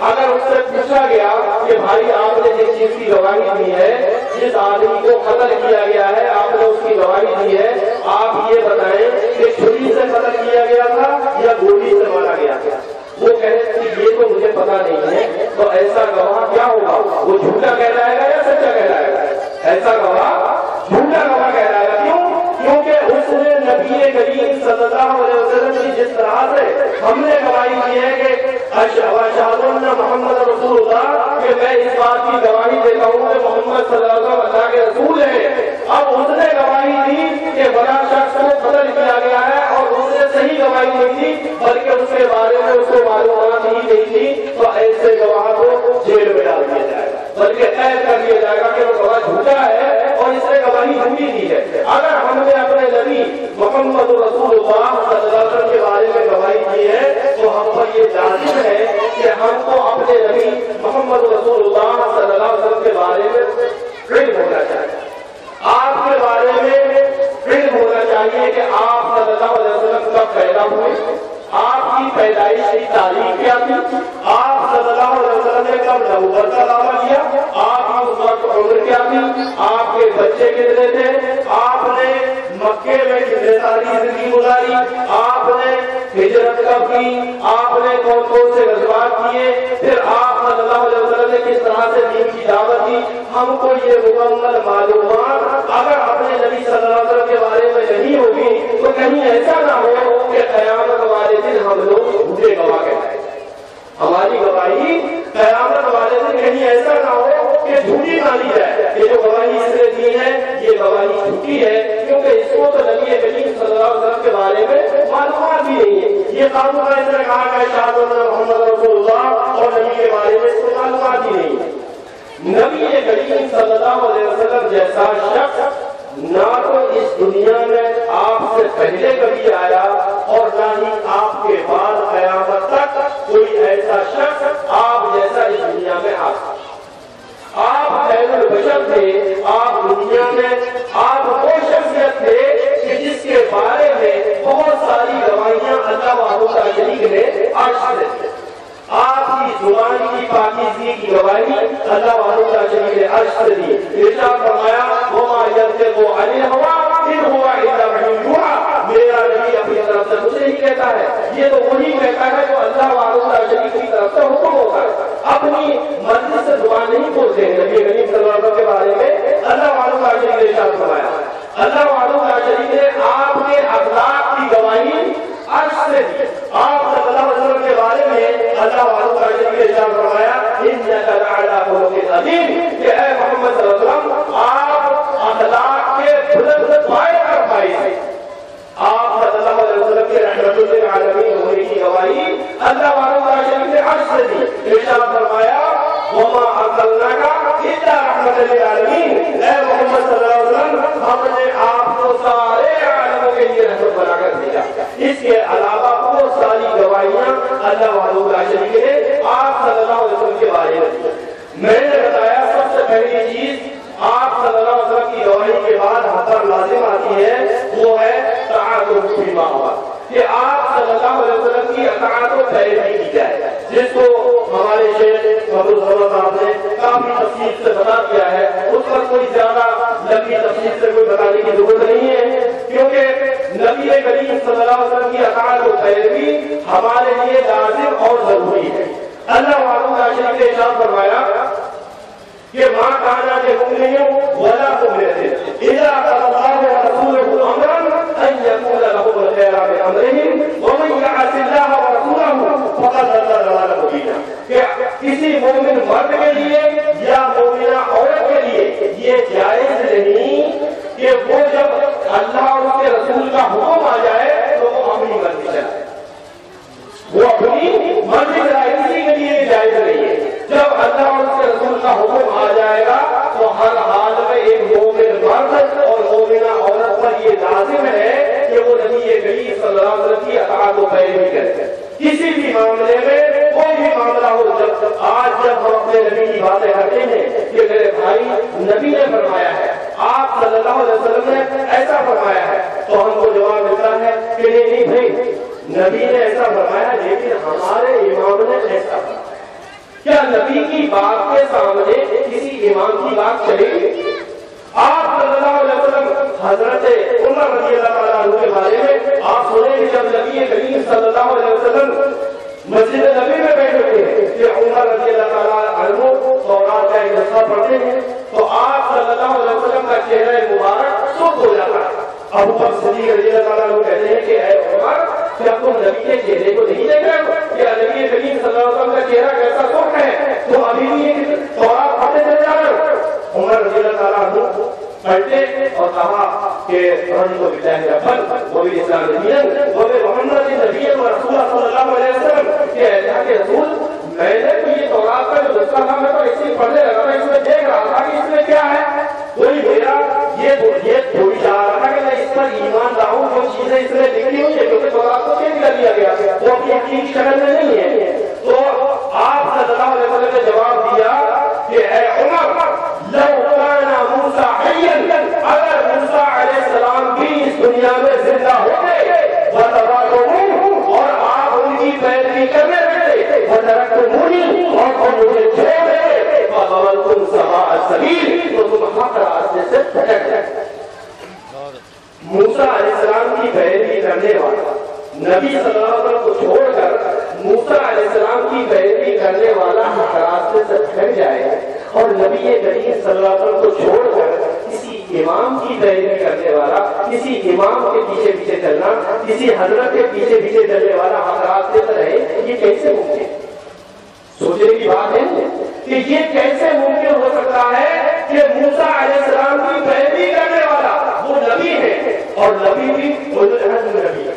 اگر اس سے پوچھا گیا کہ بھائی آپ نے جس چیز کی گواہی دی ہے، جس آدمی کو قتل کیا گیا ہے آپ نے اس کی گواہی دی ہے، آپ یہ بتائیں کہ چھری سے قتل کیا گیا تھا یا گولی سے مارا گیا تھا؟ وہ کہتے ہیں کہ یہ تو مجھے پتا نہیں ہے، تو ایسا گواہ کیا ہوگا؟ وہ جھوٹا کہلائے گا یا سچا کہلائے گا؟ ایسا گواہ جھوٹا گواہ کہلائے گا۔ کیوں؟ کیونکہ اس نے نبی کریم صلی اللہ علیہ وسلم کی جس طرح سے ہم نے گواہی دی ہے کہ اشہد ان محمد رسول اللہ، کہ میں اس بات کی گواہی دیتا ہوں کہ محمد صلی اللہ علیہ وسلم اللہ کے رسول ہیں، اب اس نے گواہی دی کہ بڑا شخص کو قتل کیا گیا ہے اور اس نے صحیح گواہی نہیں دی بلکہ اس کے بارے میں اس کو معلومات ہی نہیں تھی، تو ایسے گواہ کو جیل میں ڈال دیا جائے گا، بلکہ قید کر دیا جائے گا کہ وہ گواہ جھوٹا ہے اور اس نے گواہی جھوٹی دی ہے۔ اگر ہم نے اپنے نبی محمد رسول اللہ صلی اللہ علیہ وسلم کے بارے میں گواہی دی ہے تو ہم پر یہ لازم ہے کہ ہم کو اپنے نبی محمد رسول اللہ صلی اللہ علیہ وسلم کے بارے میں علم ہونا چاہیے، آپ کے بارے میں علم ہونا چاہیے کہ آپ صلی اللہ علیہ وسلم کب پیدا ہوئے، آپ کی پیدائش کی تاریخ کیا تھی، آپ صلی اللہ علیہ وسلم نے کب نبوت کا دعویٰ کیا، آپ کی اس وقت عمر کیا تھی، آپ کے بچے کتنے تھے، آپ نے مکے میں کتنے ساری زندگی گزاری، آپ نے ہجرت کب کی، آپ نے کون کون سے غزوات کیے، پھر آپ صلی اللہ علیہ وسلم نے کس طرح سے دین کی دعوت دی، ہم کو یہ مکمل معلومات اگر اپنے نبی صلی اللہ علیہ وسلم کے بارے میں نہیں ہوگی تو کہیں ایسا نہ ہو کہ قیامت والے دن ہم لوگ جھوٹے گواہ کہلائیں، ہماری گواہی قیامت والے دن کہیں ایسا نہ ہو کہ جھوٹی مانی جائے، یہ جو گواہی اس نے دی ہے یہ گواہی جھوٹی ہے، کیونکہ اس کو تو نبی کریم صلی اللہ علیہ وسلم کے بارے میں معلومات بھی نہیں ہے، یہ قانون اس نے کہا کہ اشہد ان محمد رسول اللہ اور نبی کے بارے میں اس کو معلومات ہی نہیں ہے۔ نبی کریم صلی اللہ علیہ وسلم جیسا شخص نہ تو اس دنیا میں آپ سے پہلے کبھی آیا اور نہ ہی آپ کے بعد قیامت تک کوئی ایسا شخص آپ جیسا اس دنیا میں آ سکتا۔ آپ خیر البشر تھے، آپ دنیا میں آپ وہ شخصیت تھے کہ جس کے بارے میں بہت ساری گواہیاں اللہ وحدہ لا شریک نے عرش سے دی، آپ کی زبان کی پاکیزگی کی گواہی اللہ وحدہ لا شریک نے عرش سے دی، ارشاد فرمایا وما ينطق عن الهوى ان هو الا وحی یوحی، میرا نبی اپنی طرف سے کچھ نہیں کہتا ہے، یہ تو وہی کہتا ہے جو اللہ وحدہ لا شریک کی طرف سے حکم ہوتا ہے، اپنی مرضی سے زبان نہیں کھولتے ہیں۔ نبی کریم صلی اللہ علیہ وسلم کے بارے میں اللہ وحدہ لا شریک نے ارشاد فرمایا، اللہ وحدہ لا شریک نے آپ کے اخلاق کی گواہی عرش سے دی، آپ صلی اللہ علیہ وسلم کے بارے میں اللہ وحدہ لا شریک نے ارشاد فرمایا انک لعلی خلق عظیم، کہ اے محمد صلی اللہ علیہ وسلم آپ اخلاق کے بلند پائے پر پائے ہیں، آپ صلی اللہ علیہ وسلم کے رحمت للعالمین ہونے کی گواہی اللہ وحدہ لا شریک نے عرش سے دی، ارشاد فرمایا وما ارسلناک الا رحمۃ للعالمین، اے محمد صلی اللہ علیہ وسلم ہم نے آپ کو سارے عالموں کے لیے رحمت بنا کر بھیجا۔ اس کے علاوہ بہت ساری گواہیاں اللہ وحدہ لا شریک نے آپ صلی اللہ علیہ وسلم کے بارے میں دی۔ میں نے بتایا سب سے پہلی چیز آپ صلی اللہ علیہ وسلم کی گواہی کے بعد ہم پر لازم آتی ہے وہ ہے تعارف فیما ہوا، کہ آپ صلی اللہ علیہ وسلم کی اطاعت و پیروی کی جائے، جس کو ہمارے شیخ عبدالصمد صاحب نے کافی تفصیل سے بتا دیا ہے، اس پر کوئی زیادہ لمبی تفصیل سے کوئی بتانے کی ضرورت نہیں ہے، کیونکہ نبی کریم صلی اللہ علیہ وسلم کی اطاعت و پیروی ہمارے لیے لازم اور ضروری ہے۔ اللہ وحدہ لا شریک نے ارشاد فرمایا کہ ماں کانا لمؤمن ولا مؤمنۃ اذا قضى الله ورسوله امرا ان يكون لهم الخير من امرهم ومن يعص الله ورسوله فقد ضل ضلالا مبینا، کہ کسی مومن مرد کے لیے یا مومنہ عورت کے لیے یہ جائز نہیں کہ وہ جب اللہ اور اس کے رسول کا حکم آ جائے تو وہ اپنی مرضی چلائے، وہ اپنی مرضی چلائے، کسی کے لیے جائز نہیں ہے۔ جب اللہ اور اس کے رسول کا حکم آ جائے گا تو ہر حال میں ایک مومن مرد اور مومنہ عورت پر یہ لازم ہے کہ وہ نبی کریم صلی اللہ علیہ وسلم کی اطاعت و پیروی کرے کسی بھی معاملے میں، کوئی بھی معاملہ ہو۔ آج جب ہم اپنے نبی کی باتیں کرتے ہیں کہ میرے بھائی نبی نے فرمایا ہے، آپ صلی اللہ علیہ وسلم نے ایسا فرمایا ہے، تو ہم کو جواب ملتا ہے کہ نہیں بھائی نبی نے ایسا فرمایا لیکن ہمارے امام نے ایسا فرمایا۔ کیا نبی کی بات کے سامنے کسی امام کی بات چلے گی؟ آپ صلی اللہ علیہ وسلم حضرت عمر رضی اللہ تعالیٰ عنہ کے بارے میں آپ سنیں کہ جب نبی کریم صلی اللہ علیہ وسلم مسجد نبی میں بیٹھے تھے کہ عمر رضی اللہ تعالیٰ عنہ تورات کا ایک نسخہ پڑھتے ہیں تو آپ صلی اللہ علیہ وسلم کا چہرہ مبارک سرخ ہو جاتا ہے۔ ابو بکر صدیق رضی اللہ تعالیٰ عنہ کہتے ہیں کہ اے عمر کیا تم نبی کے چہرے کو نہیں دیکھ رہے ہو؟ کیا نبی کریم صلی اللہ علیہ وسلم کا چہرہ کیسا سرخ ہے؟ تم ابھی بھی تورات پڑھتے چلے جا رہے ہو؟ عمر رضی اللہ تعالیٰ عنہ پڑھتے اور کہا کہ رضی باللہ ربا وبالاسلام دینا وبمحمد نبی و رسول صلی اللہ علیہ وسلم کہ اللہ کے رسول میں نے تو یہ تورات کا جو نسخہ تھا میں تو اسی پڑھنے لگا تھا، اس میں دیکھ رہا تھا کہ اس میں کیا ہے، کوئی میرا یہ تھوڑی چاہ رہا تھا کہ میں اس پر ایمان لاؤں جو چیزیں اس میں لکھی ہوئی ہے کیونکہ تورات کو چینج کر دیا گیا وہ اپنی حقیقی شکل میں نہیں ہے۔ تو آپ صلی اللہ علیہ وسلم نے جواب دیا کہ اے عمر لو کان موسیٰ حیا، اگر موسیٰ علیہ السلام بھی اس دنیا میں زندہ ہوتے وتبعتموہ اور آپ ان کی پیروی کرنے لگتے وترکتمونی اور تم مجھے چھوڑ دیتے فضللتم سواء السبیل تو تم حق راستے سے بھٹک جائے۔ موسیٰ علیہ السلام کی پیروی کرنے والا نبی صلی اللہ علیہ وسلم کو چھوڑ کر موسیٰ علیہ السلام کی پیروی کرنے والا حق راستے سے بھٹک جائے اور نبی کریم صلی اللہ علیہ وسلم کو چھوڑ کر کسی امام کی پیروی کرنے والا، کسی امام کے پیچھے پیچھے چلنا، کسی حضرت کے پیچھے پیچھے چلنے والا حق راستے پر رہے، یہ کیسے ممکن؟ سوچنے کی بات ہے کہ یہ کیسے ممکن ہو سکتا ہے کہ موسیٰ علیہ السلام کی پیروی کرنے والا وہ نبی ہے اور نبی بھی نبی ہے،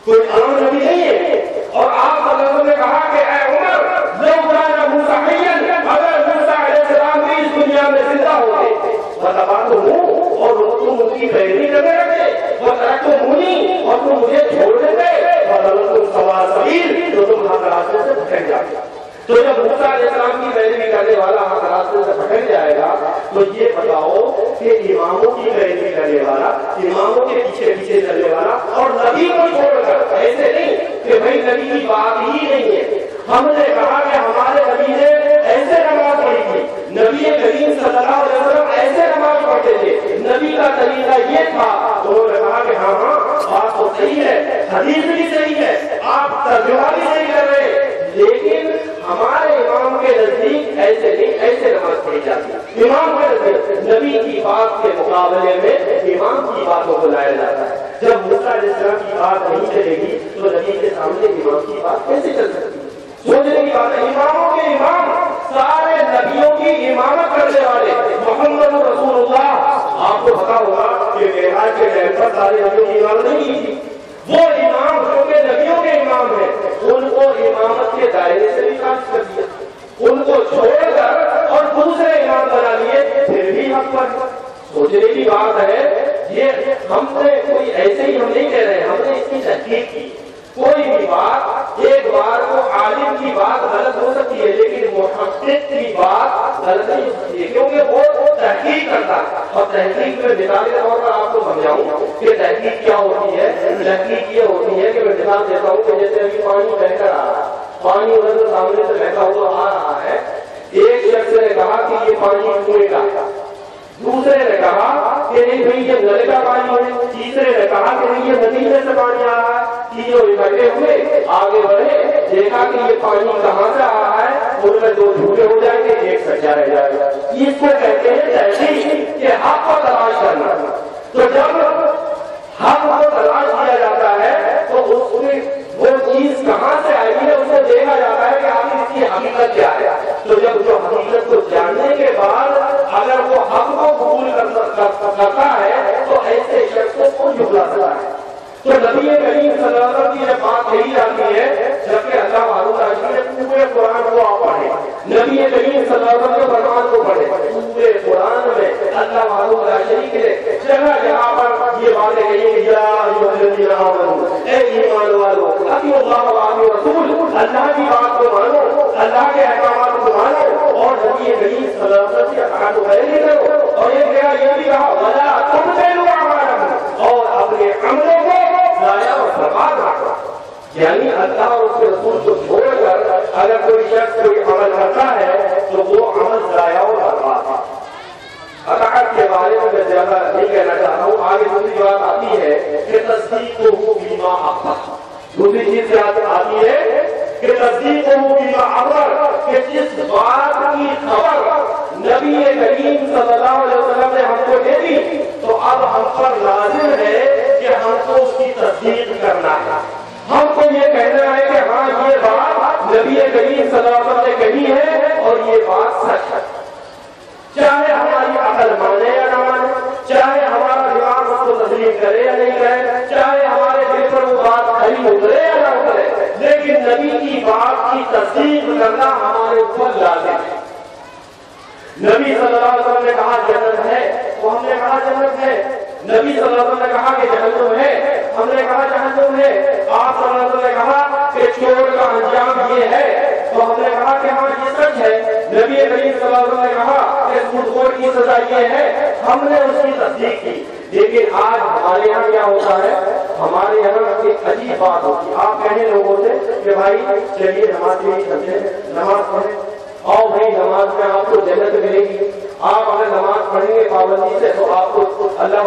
کوئی عام نبی نہیں ہے۔ اور آپ صلی اللہ علیہ وسلم نے کہا کہ اے عمر لو کان موسیٰ حیا، اگر موسیٰ علیہ السلام بھی اس دنیا میں زندہ ہوتے وتبعتموہ اور تم ان کی پیروی کرنے لگتے وترکتمونی اور تم مجھے چھوڑ دیتے فضللتم سواء السبیل تو تم حق راستے سے بھٹک جاتے۔ تو جب موسیٰ علیہ السلام کی پیروی کرنے والا حق راستے سے بھٹک جائے گا تو یہ بتاؤ کہ اماموں کی پیروی کرنے والا، اماموں کے پیچھے پیچھے چلنے والا اور نبی کو چھوڑ کر، ایسے نہیں کہ بھائی نبی کی بات ہی نہیں ہے۔ ہم نے کہا کہ ہمارے نبی نے ایسے نماز پڑھی تھی، نبی کریم صلی اللہ علیہ وسلم ایسے نماز پڑھتے تھے، نبی کا طریقہ یہ تھا۔ انہوں نے کہا کہ ہاں بات تو صحیح ہے، حدیث بھی صحیح ہے، آپ ترجمہ بھی صحیح کر رہے ہیں، لیکن ہمارے امام کے نزدیک ایسے نہیں، ایسے نماز پڑھی جاتی ہے۔ امام کے نزدیک نبی کی بات کے مقابلے میں امام کی باتوں کو لایا جاتا ہے۔ جب موسیٰ علیہ السلام کی بات نہیں چلے گی تو نبی کے سامنے امام کی بات کیسے چل سکتی ہے؟ سوچنے کی بات ہے، اماموں کے امام، سارے نبیوں کی امامت کرنے والے محمد رسول اللہ۔ آپ کو پتا ہوگا کہ معراج کے ٹائم پر سارے نبیوں کی امامت نہیں کی تھی، وہ امام جو کہ نبیوں کے امام ہیں ان کو امامت کے دائرے سے بھی خارج کر دیا، ان کو چھوڑ کر اور دوسرے امام بنا لیے، پھر بھی حق پر۔ سوچنے کی بات ہے، یہ ہم نے کوئی ایسے ہی ہم نہیں کہہ رہے ہیں، ہم نے اس کی تحقیق کی۔ کوئی بھی بات ایک بار کو عالم کی بات غلط ہو سکتی ہے لیکن محقق کی بات غلط نہیں ہو سکتی ہے کیونکہ وہ تحقیق کرتا ہے۔ اور تحقیق میں مثال کے طور پر آپ کو سمجھاؤں کہ تحقیق کیا ہوتی ہے۔ تحقیق یہ ہوتی ہے کہ میں مثال دیتا ہوں کہ جیسے ابھی پانی بہ کر آ رہا ہے، پانی ادھر سامنے سے بہتا ہوا آ رہا ہے، ایک شخص نے کہا کہ یہ پانی کنویں کا، دوسرے نے کہا کہ نہیں بھائی یہ نلے کا پانی ہے، تیسرے نے کہا کہ نہیں یہ ندی میں سے پانی آ رہا ہے۔ تینوں اکٹھے ہوئے، آگے بڑھے، دیکھا کہ یہ پانی کہاں سے آ رہا ہے، ان میں دو جھوٹے ہو جائیں گے، ایک سچا رہ جائے گا۔ اس کو کہتے ہیں تحقیق، کہ حق کو تلاش کرنا۔ تو جب حق کو تلاش کیا جاتا ہے تو اس میں وہ چیز کہاں سے آئی ہے اس کو دیکھا جاتا ہے کہ آخر اس کی حقیقت کیا ہے۔ تو جب جو حقیقت کو جاننے کے بعد اگر وہ حق کو قبول کرتا ہے تو ایسے شخص کو کون جھٹلا سکتا ہے؟ تو نبی کریم صلی اللہ علیہ وسلم کی یہ بات کہی جاتی ہے جبکہ اللہ معلوم نے پورے قرآن کو آپ پڑھے، نبی کریم صلی اللہ علیہ وسلم کے فرمان کو پڑھے، پورے قرآن میں اللہ معلوم شریک نے جگہ جہاں پر یہ باتیں کہی کہ یا ایھا الذین آمنوا، اے ایمان والو اطیعوا اللہ و اطیعوا الرسول، اللہ کی بات کو مانو، اللہ کے احکامات کو مانو اور نبی کریم صلی اللہ علیہ وسلم کے احکام کو پیروی کرو، اور یہ کہا یہ بھی کہا ولا تبطلوا اعمالکم، اور اپنے عملوں کو ضائع اور برباد نہ کرو، یعنی اللہ اور اس کے رسول کو چھوڑ کر اگر کوئی شخص کوئی عمل کرتا ہے تو وہ عمل ضائع اور برباد ہے۔ اطاعت کے بارے میں زیادہ نہیں کہنا چاہتا ہوں، آگے دوسری بات آتی ہے کہ تصدیق بیما اخبر، دوسری چیز یاد آتی ہے کہ تصدیق بیما اخبر، کہ جس بات کی خبر نبی کریم صلی اللہ علیہ وسلم نے ہم کو دے دی تو اب ہم پر لازم ہے کہ ہم کو اس کی تصدیق کرنا ہے، ہم کو یہ کہنا ہے کہ ہاں یہ بات نبی کریم صلی اللہ علیہ وسلم نے کہی ہے اور یہ بات سچ ہے، چاہے ہماری عقل مانے یا نہ مانے، چاہے ہمارا دماغ اس کو تسلیم کرے یا نہیں کرے، چاہے ہمارے دل پر وہ بات کھری اترے یا نہ اترے، لیکن نبی کی بات کی تصدیق کرنا ہمارے اوپر لازم ہے۔ نبی صلی اللہ علیہ وسلم نے کہا جنت ہے تو ہم نے کہا جنت ہے، نبی صلی اللہ علیہ وسلم نے کہا کہ جہنم ہے، ہم نے کہا جہنم ہے، آپ صلی اللہ علیہ وسلم نے کہا کہ چور کا انجام یہ ہے تو ہم نے کہا کہ ہاں یہ سچ ہے، نبی کریم صلی اللہ علیہ وسلم نے کہا کہ سودخور کی سزا یہ ہے، ہم نے اس کی تصدیق کی۔ لیکن آج ہمارے یہاں کیا ہوتا ہے، ہمارے یہاں ایک عجیب بات ہوتی ہے، آپ کہیں لوگوں سے کہ بھائی چلیے نماز نہیں کرتے، نماز پڑھیں، اور بھائی نماز میں آپ کو جنت ملے گی، آپ اگر نماز پڑھیں گے پابندی سے تو آپ کو اللہ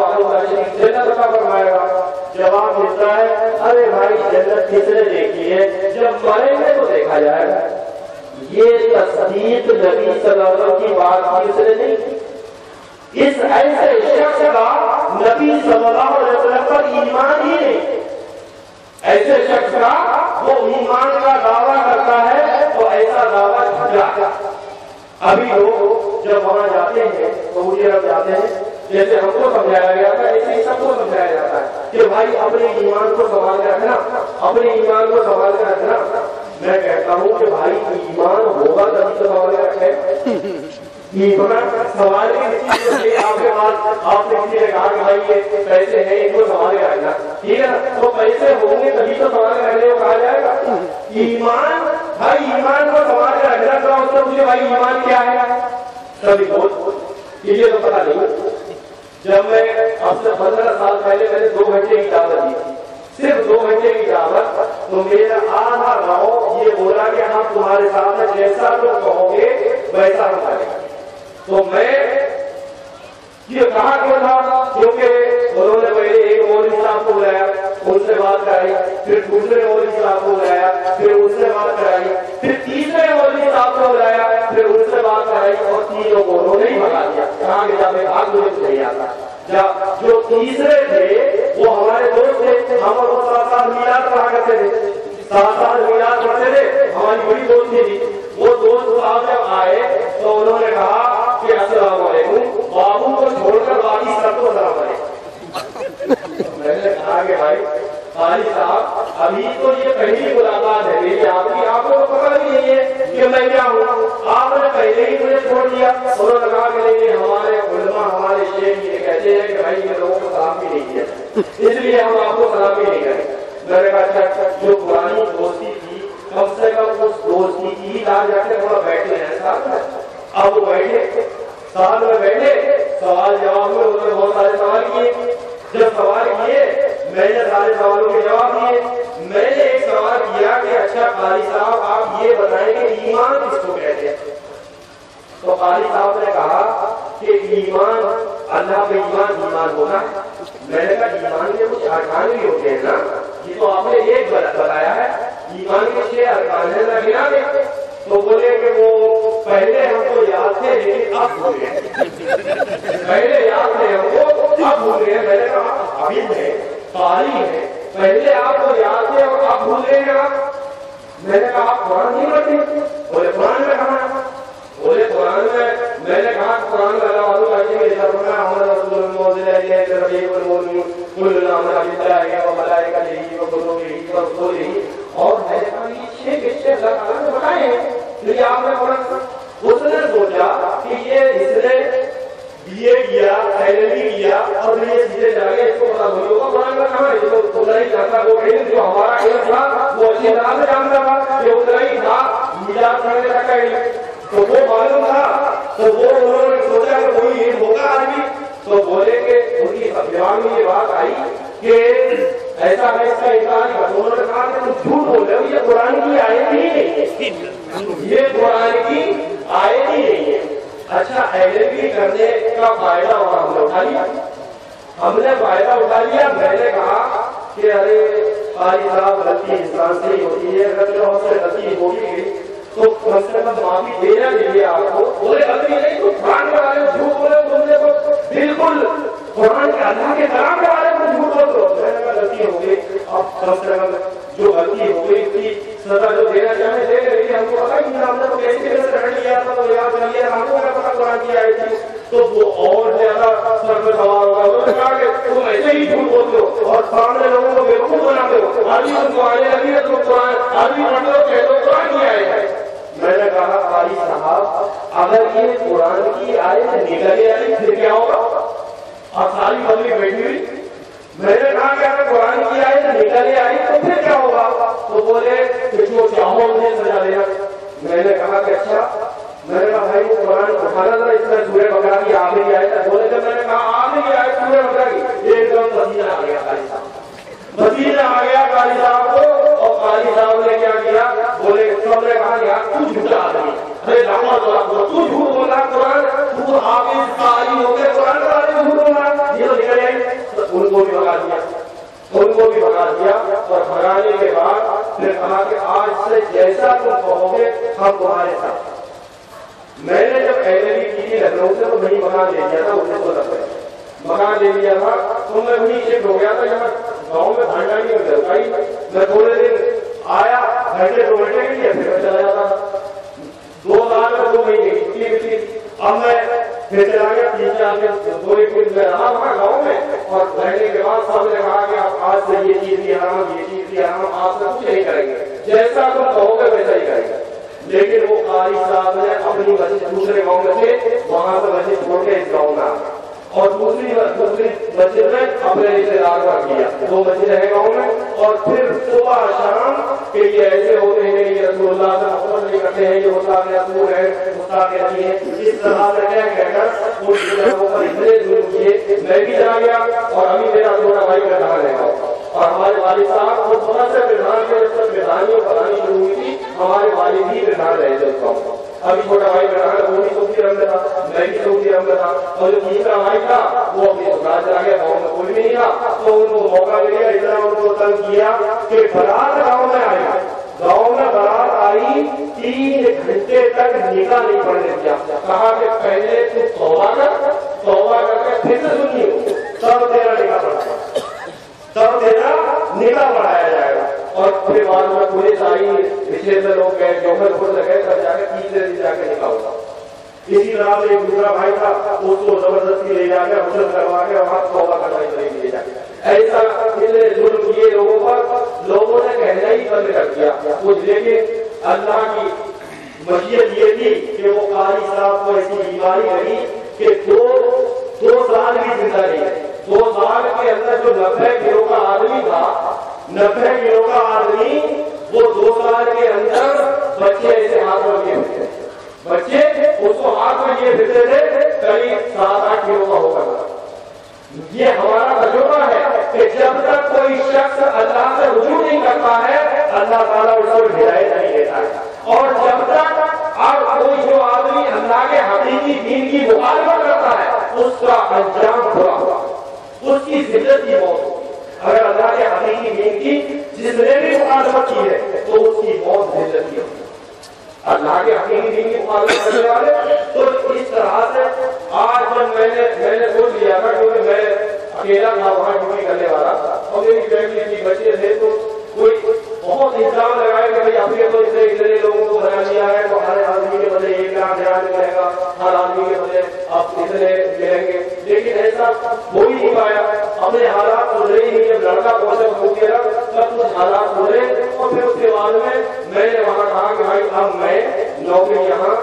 جنت عطا فرمائے گا۔ جواب ملتا ہے ارے بھائی جنت کس نے دیکھی ہے، جب مریں گے تو دیکھا جائے گا۔ یہ تصدیق نبی صلی اللہ علیہ وسلم کی بات کی اس نے نہیں کی، اس ایسے شخص کا نبی صلی اللہ علیہ وسلم پر ایمان ہی نہیں، ایسے شخص کا وہ ایمان کا دعویٰ کرتا ہے تو ایسا دعویٰ جھوٹا۔ ابھی لوگ جب وہاں جاتے ہیں تو مجھے رب جاتے ہیں جیسے ہم کو سمجھایا گیا تھا ایسے ہی سب کو سمجھایا جاتا ہے کہ بھائی اپنے ایمان کو سنبھال کے رکھنا، اپنے ایمان کو سنبھال کے رکھنا۔ میں کہتا ہوں کہ بھائی ایمان ہوگا تبھی تو سنبھال کے رکھے، سوال آپ کے پاس آپ نے کسی نے کہا کہ بھائی یہ پیسے ہیں ان کو سنبھال کے رکھنا، ٹھیک ہے نا، تو پیسے ہوں گے تبھی تو سنبھال کے رکھنے کو کہا جائے گا۔ ایمان بھائی ایمان کو سنبھال کے رکھنا تھا، اس سے مجھے بھائی ایمان کیا ہے سبھی بہت یہ تو پتا نہیں۔ جب میں اب سے 15 سال پہلے میں نے 2 گھنٹے کی دعوت دی، صرف 2 گھنٹے کی دعوت، تو میرا آدھا گاؤں یہ بولا کہ ہم تمہارے ساتھ جیسا تم کہو گے ویسا ہم کریں گے۔ تو میں یہ کہا کیوں تھا، کیونکہ انہوں نے پہلے ایک مولوی صاحب کو بلایا، ان سے بات کرائی، پھر دوسرے مولوی صاحب کو بلایا، پھر ان سے بات کرائی، پھر تیسرے مولوی صاحب کو بلایا، پھر ان سے بات کرائی، اور تینوں کو انہوں نے ہی بھگا دیا، کہاں کہ جب میں آگ مجھے نہیں آتا۔ جو تیسرے تھے وہ ہمارے دوست تھے، ہم اور وہ 7 سال میلاد پڑھا کرتے تھے، 7 سال میلاد پڑھتے تھے، ہماری بڑی دوستی تھی۔ وہ دوست صاحب جب آئے تو انہوں نے کہا کہ السلام علیکم، بابو کو چھوڑ کر باقی سب کو السلام علیکم۔ میں نے کہا کہ بھائی قاری صاحب ابھی تو یہ پہلی ملاقات ہے میری آپ کی، آپ کو پتہ بھی نہیں ہے کہ میں کیا ہوں، آپ نے پہلے ہی مجھے چھوڑ دیا۔ انہوں نے کہا کہ نہیں ہمارے علماء ہمارے شیخ یہ کہتے ہیں کہ بھائی یہ لوگوں کو سلام بھی نہیں کیا، اس لیے ہم آپ کو سلام بھی نہیں کریں۔ میں نے کہا اچھا جو پرانی دوستی تھی کم سے کم اس دوستی کی لاج جا کے تھوڑا بیٹھے ہیں ساتھ میں۔ اب وہ بیٹھے ساتھ میں بیٹھے، سوال جواب میں انہوں نے بہت سارے سوال کیے، جب سوال کیے میں نے سارے سوالوں کے جواب دیے۔ میں نے ایک سوال کیا کہ اچھا قاری صاحب آپ یہ بتائیں کہ ایمان کس کو کہتے ہیں؟ تو قاری صاحب نے کہا کہ ایمان اللہ پہ ایمان ہونا ہے۔ میں نے کہا ایمان کے کچھ ارکان بھی ہوتے ہیں نا، یہ تو آپ نے ایک بتایا ہے، ایمان کے 6 ارکان ہیں نہ گنا دے۔ تو بولے کہ وہ پہلے ہم کو یاد تھے لیکن اب بھول گئے، پہلے یاد تھے ہم کو اب بھول گئے۔ میں نے کہا ابھی ہے قاری ہے، پہلے آپ کو یاد تھے اور اب بھول گئے آپ۔ میں نے کہا آپ قرآن نہیں پڑھتے؟ بولے قرآن میں کہاں؟ بولے قرآن میں میں نے کہا قرآن کا اللہ علیہ وسلم محمد رسول اللہ علیہ وسلم کل آمن باللہ و ملائکتہ و کتبہ و رسلہ، اور میں نے کہا یہ 6 قصے اللہ تعالیٰ نے بتائے ہیں، لیکن آپ نے پڑھا، اس نے سوچا کہ یہ اس نے BA کیا LLB کیا اور پھر یہ سیدھے جا کے اس کو پتا بھول ہوگا قرآن کا کہاں ہے، جو اتنا ہی جانتا وہ علم جو ہمارا علم تھا وہ اچھی طرح سے جانتا تھا کہ اتنا ہی تھا میلاد پڑھنے تک کا علم، تو وہ معلوم تھا، تو وہ انہوں نے سوچا کہ کوئی علم ہوگا آدمی، تو بولے کہ ان کی دماغ میں یہ بات آئی کہ ایسا ہے اس کا انکار کر، انہوں نے کہا کہ تم جھوٹ بول رہے ہو، یہ قرآن کی آیت ہی نہیں ہے، یہ قرآن کی آیت ہی نہیں ہے۔ اچھا LLB کرنے کا فائدہ اور ہم نے اٹھا لیا، ہم نے فائدہ اٹھا لیا، میں نے کہا کہ ارے قاری صاحب غلطی انسان سے ہی ہوتی ہے، اگر جو ہم سے غلطی ہوگی تو کم سے کم معافی دینا چاہیے آپ کو، بولے غلطی نہیں تو قرآن کے بارے میں جھوٹ بولے، تم نے تو بالکل قرآن کے اللہ کے کلام کے بارے میں جھوٹ بول دو، میں نے کہا غلطی ہو گئی، اب کم سے کم جو غلطی ہو گئی اس کی سزا جو دینا چاہے دے گئے، ہم کو پتا کہ ہم نے تو کیسی طرح سے رکھ لیا تھا، تو یاد کر لیا، ہم کو پتا قرآن کی آئی تھی، تو وہ اور زیادہ سر میں سوار ہوگا، انہوں نے کہا کہ تم ایسے ہی جھوٹ بولتے ہو اور سامنے لوگوں کو بیوقوف بناتے ہو، آدمی تم کو آنے لگی ہے تم قرآن آدمی پڑھتے ہو کہتے ہو قرآن کی آئی ہے۔ میں نے کہا قاری صاحب اگر یہ قرآن کی آیت نکلے آئی پھر کیا ہوگا، اور ساری پبلک بیٹھی ہوئی، میں نے کہا کہ اگر قرآن کی آیت نکلے آئی تو پھر کیا ہوگا، تو بولے کہ جو چاہو مجھے سزا دینا۔ میں نے کہا کہ اچھا، میں نے کہا بھائی وہ قرآن اٹھانا تھا، اس میں سورہ بقرہ کی آخری آیت ہے، بولے کہ میں نے کہا آخری آیت سورہ بقرہ کی، ایک دم پسینہ آ گیا قاری صاحب، پسینہ آ گیا قاری صاحب کو، اور قاری صاحب نے کیا کیا، بولے سب نے کہا یار تو جھوٹا آدمی، ارے لعنت اللہ کو، تو جھوٹ بول رہا قرآن، تو حافظ قاری ہو کے قرآن کے بارے میں جھوٹ بول رہا، یہ تو نکل آئی، ان کو بھی بھگا دیا، ان کو بھی بھگا دیا، اور بھگانے کے بعد پھر کہا کہ آج سے جیسا تم کہو گے ہم تمہارے ساتھ۔ میں نے جب LLB کی تھی لکھنؤ سے تو وہیں مکان لے لیا تھا، 1990 مکان لے لیا تھا، تو میں وہیں شفٹ ہو گیا تھا، جب گاؤں میں بھانڈاری میں گھر آئی، میں تھوڑے دن آیا گھنٹے 2 گھنٹے کے لیے پھر میں چلا جاتا تھا، 2 سال میں 2 مہینے کی چھٹی ملتی، اب میں پھر چلا گیا 3-4 دن 2-1 دن میں رہا وہاں گاؤں میں، اور رہنے کے بعد سب نے کہا کہ آپ آج سے یہ چیز بھی حرام، یہ چیز بھی حرام، آپ سے کچھ نہیں کریں گے، جیسا تم کہو گے ویسا ہی کریں گے۔ لیکن وہ قاری صاحب نے اپنی مسجد دوسرے گاؤں میں تھے، وہاں سے مسجد چھوڑ کے اس گاؤں میں آ گئے، اور دوسری مسجد میں اپنے رشتے دار کو کیا، 2 مسجدیں ہیں گاؤں میں، اور پھر صبح شام کہ یہ ایسے ہوتے ہیں، یہ رسول اللہ سے محبت نہیں کرتے ہیں، یہ مستاق رسول ہے، مستاق نہیں ہے، اس طرح سے کہہ کر ان جگہوں پر اتنے ظلم کیے، میں بھی جا گیا، اور ابھی میرا چھوٹا بھائی کا کہاں رہے گا، اور ہمارے والد صاحب کو تھوڑا سا بدھان کے بدھانیوں پڑھانی شروع ہوئی تھی، ہمارے والد بھی بدھان رہے تھے اس گاؤں میں، ابھی چھوٹا بھائی بدھان وہ بھی سعودی عرب میں تھا، میں بھی سعودی عرب میں تھا، اور جو تیسرا بھائی تھا وہ اپنی دکان چلا گیا، گاؤں میں کوئی بھی نہیں تھا، تو ان کو موقع مل گیا، اتنا ان کو تنگ کیا کہ بارات گاؤں میں آئی، گاؤں میں بارات آئی، 3 گھنٹے تک نکاح نہیں پڑھنے دیا، کہا کہ پہلے تو توبہ کر کے پھر سے سنیے، تب تیرا نکاح پڑھا، تب تیرا نکاح پڑھایا جائے گا، اور پھر بعد میں پولیس آئی، پچھلے سے لوگ گئے، جوہر خود سے گئے، تب جا کے 3 دن جا کے نکاح ہوگا۔ اسی طرح سے ایک دوسرا بھائی تھا، اس کو زبردستی لے جا کے غسل کروا کے وہاں توبہ کروائی طریقے لے جا کے، ایسا اتنے ظلم کیے لوگوں پر، لوگوں نے کہنا ہی بند کر دیا کچھ، لیکن اللہ کی مشیت یہ تھی کہ وہ قاری صاحب کو ایسی بیماری رہی کہ 2 سال کی زندہ رہی، 2 سال کے اندر جو 90 کلو کا آدمی تھا، 90 کلو کا آدمی، وہ 2 سال کے اندر بچے ایسے ہاتھ میں لیے ہوتے، بچے اس کو ہاتھ میں لیے پھرتے تھے، قریب 7-8 کلو کا ہوگا۔ یہ ہمارا تجربہ ہے کہ جب تک کوئی شخص اللہ سے رجوع نہیں کرتا ہے، اللہ تعالیٰ اس کو ہدایت نہیں دیتا ہے، اور جب تک اب کوئی جو آدمی اللہ کے حقیقی دین کی مخالفت کرتا ہے، اس کا انجام برا ہوا، اس کی ذلت کی موت ہوگی۔ اگر اللہ کے حقیقی دین کی جس نے بھی مخالفت کی ہے تو اس کی موت ذلت کی ہوگی، اللہ کے حقیقی دین کی مخالفت کرنے والے۔ تو اس طرح سے آج جب میں نے سوچ لیا تھا، کیونکہ میں اکیلا تھا وہاں ڈیوٹی کرنے والا، اور میری فیملی کی بچے تھے، تو کوئی بہت الزام لگائے کہ بھائی ابھی تو اس نے اتنے لوگوں کو بنا لیا ہے تو ہر آدمی کے بدلے 1 لاکھ دینا پڑے گا، ہر آدمی کے بولے آپ اتنے ملیں گے، لیکن ایسا ہو ہی نہیں پایا. اپنے حالات سن رہے ہی جب لڑکا پہنچا ہو گیا تب کچھ حالات سن رہے، اور پھر اس کے بعد میں نے وہاں کہا کہ بھائی اب میں نوکری یہاں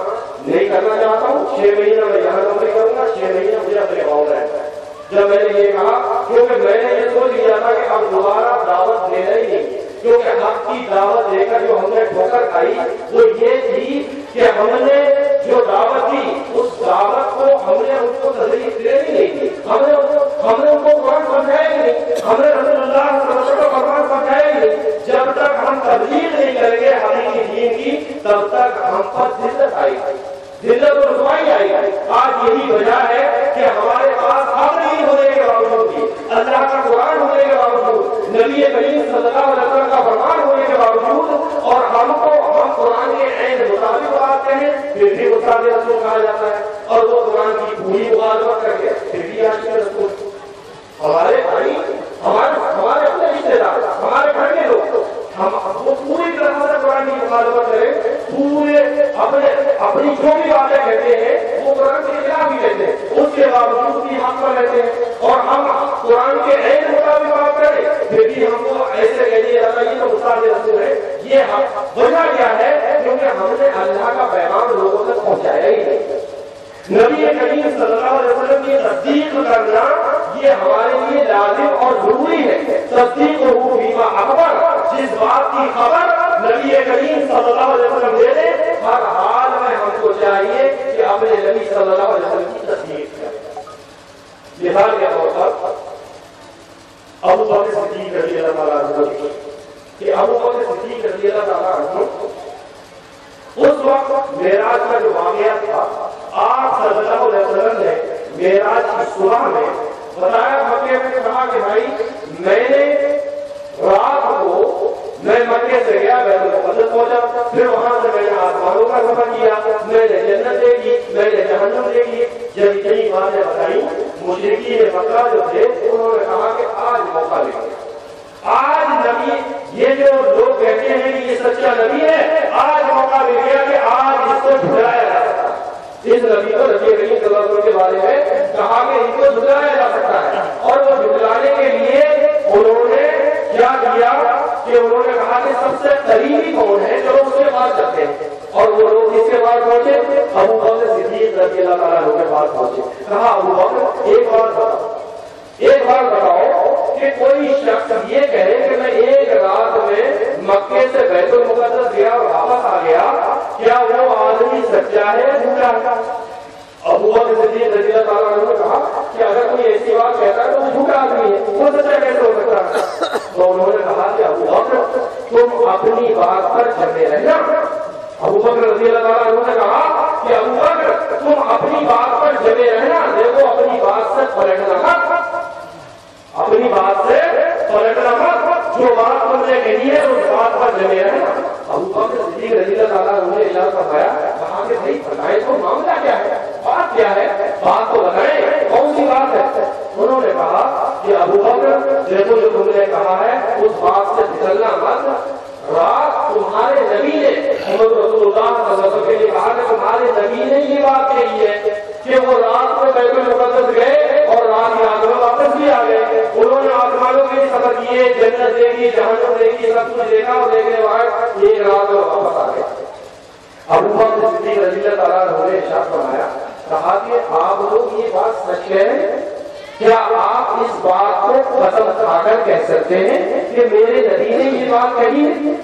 نہیں کرنا چاہتا ہوں، 6 مہینہ میں یہاں نوکری کروں گا، 6 مہینہ مجھے اپنے گاؤں میں رہتا ہے. جب میں نے یہ کہا کیونکہ میں نے یہ سوچ لیا تھا کہ اب دوبارہ دعوت دینا ہی نہیں، کیونکہ حق کی دعوت دے کر جو ہم نے ٹھوکر کھائی وہ یہ تھی کہ ہم نے جو دعوت دی اس دعوت کو ہم نے ان کو تجریح دے ہی نہیں دی، ہم نے ان کو قرآن سمجھایا ہی نہیں، ہم نے رسول اللہ صلی اللہ علیہ وسلم کو قرآن سمجھایا ہی نہیں. جب تک ہم تبلیغ نہیں کریں گے حقیقی دین کی تب تک ہم پر ذلت آئے گی، ذلت و رسوائی آئے گی. آج یہی وجہ ہے کہ ہمارے پاس حق نہیں ہونے کے باوجود بھی، اللہ کا قرآن ہونے کے باوجود، نبی کریم صلی اللہ علیہ وسلم کا فرمان ہونے کے باوجود، اور ہم قرآن کے عین مطابق بناتے ہیں پھر بھی استاد رسول کہا جاتا ہے، اور وہ قرآن کی پوری مخالفت کر کے پھر بھی آج کے رسول. ہمارے بھائی، ہمارے اپنے رشتے دار، ہمارے گھر کے لوگ، ہم وہ پوری طرح سے قرآن کی مخالفت کریں، پورے اپنی جو بھی باتیں کہتے ہیں وہ قرآن کے خلاف ہی کہتے ہیں، اس کے باوجود بھی حق پر رہتے ہیں، اور ہم قرآن کے عین مطابق بات کریں پھر بھی ہم کو ایسے کہہ دیا جاتا ہے یہ تو استاد رسول ہے. یہ وجہ کیا ہے؟ کیونکہ ہم نے اللہ کا پیغام لوگوں تک پہنچایا ہی نہیں. نبی کریم صلی اللہ علیہ وسلم کی تصدیق کرنا یہ ہمارے لیے لازم اور ضروری ہے. تصدیق ہو فیما اخبر، جس بات کی خبر نبی کریم صلی اللہ علیہ وسلم دے دے ہر حال میں ہم کو چاہیے کہ اپنے نبی صلی اللہ علیہ وسلم کی تصدیق کریں. مثال کے طور پر ابو بکر صدیق رضی اللہ تعالیٰ عنہ، کہ ابو بکر صدیق رضی اللہ تعالیٰ عنہ اس وقت معراج کا جو واقعہ تھا، آپ صلی اللہ علیہ وسلم نے معراج کی صبح میں بتایا، مکے میں کہا کہ بھائی میں نے رات کو میں مکے سے گیا بیت المقدس پہنچا، پھر وہاں سے میں نے آسمانوں کا سفر کیا، میں نے جنت دیکھی، میں نے جہنم دیکھی، جب کئی باتیں بتائی. مشرکین مکہ جو تھے انہوں نے کہا کہ آج موقع لیں گے، آج نبی، یہ جو لوگ کہتے ہیں کہ یہ سچا نبی ہے، آج موقع مل گیا کہ آج اس کو جھلایا جا سکتا ہے. اس نبی کو نبی کریم صلی اللہ علیہ وسلم کے بارے میں کہا کہ ان کو جھلایا جا سکتا ہے، اور وہ جھلانے کے لیے انہوں نے کیا کیا کہ انہوں نے کہا کہ سب سے قریبی کون ہے چلو اس کے پاس چلتے ہیں. اور وہ لوگ اس کے پاس پہنچے، ابو بکر صدیق رضی اللہ تعالیٰ عنہ کے پاس پہنچے. کہا ابو بکر ایک بار بتاؤ کہ کوئی شخص یہ کہے کہ میں ایک رات میں مکے سے بیت المقدس گیا اور واپس آ گیا، کیا وہ آدمی سچا ہے جھوٹا ہے؟ ابو بکر صدیق رضی اللہ تعالیٰ عنہ نے کہا کہ اگر کوئی ایسی بات کہتا ہے تو وہ جھوٹا آدمی ہے، وہ سچا کیسے ہو سکتا ہے؟ تو انہوں نے کہا کہ ابو بکر تم اپنی بات پر جمے رہنا. ابو بکر رضی اللہ تعالیٰ عنہ نے کہا کہ ابو بکر تم اپنی بات پر جمے رہنا، دیکھو اپنی بات سے پلٹنا مت، اپنی بات سے پلٹنا مت، جو بات تم نے کہی ہے اس بات پر جمے رہنا. ابو بکر صدیق رضی اللہ تعالیٰ عنہ نے اشارہ فرمایا، کہا کہ بھائی بتائیں تو معاملہ کیا ہے، بات کیا ہے، بات تو بتائیں کون سی بات ہے. انہوں نے کہا کہ ابو بکر دیکھو جو تم نے کہا ہے اس بات سے پھسلنا مت. رات تمہارے نبی نے محمد رسول اللہ صلی اللہ علیہ وسلم کے لیے کہا کہ تمہارے نبی نے یہ بات کہی ہے کہ وہ رات کو بیت المقدس گئے اور رات کی رات میں واپس بھی آ گئے. انہوں نے آسمانوں کے سفر کیے، جنت دیکھی، جہنم دیکھی، سب کچھ دیکھا، اور دیکھنے بعد ایک رات میں واپس آ گئے. ابو بکر صدیق رضی اللہ تعالیٰ عنہ نے ارشاد فرمایا، کہا کہ آپ لوگ یہ بات سچ ہے، کیا آپ اس بات کو قسم کھا کر کہہ سکتے ہیں کہ میرے نبی نے یہ بات کہی ہے؟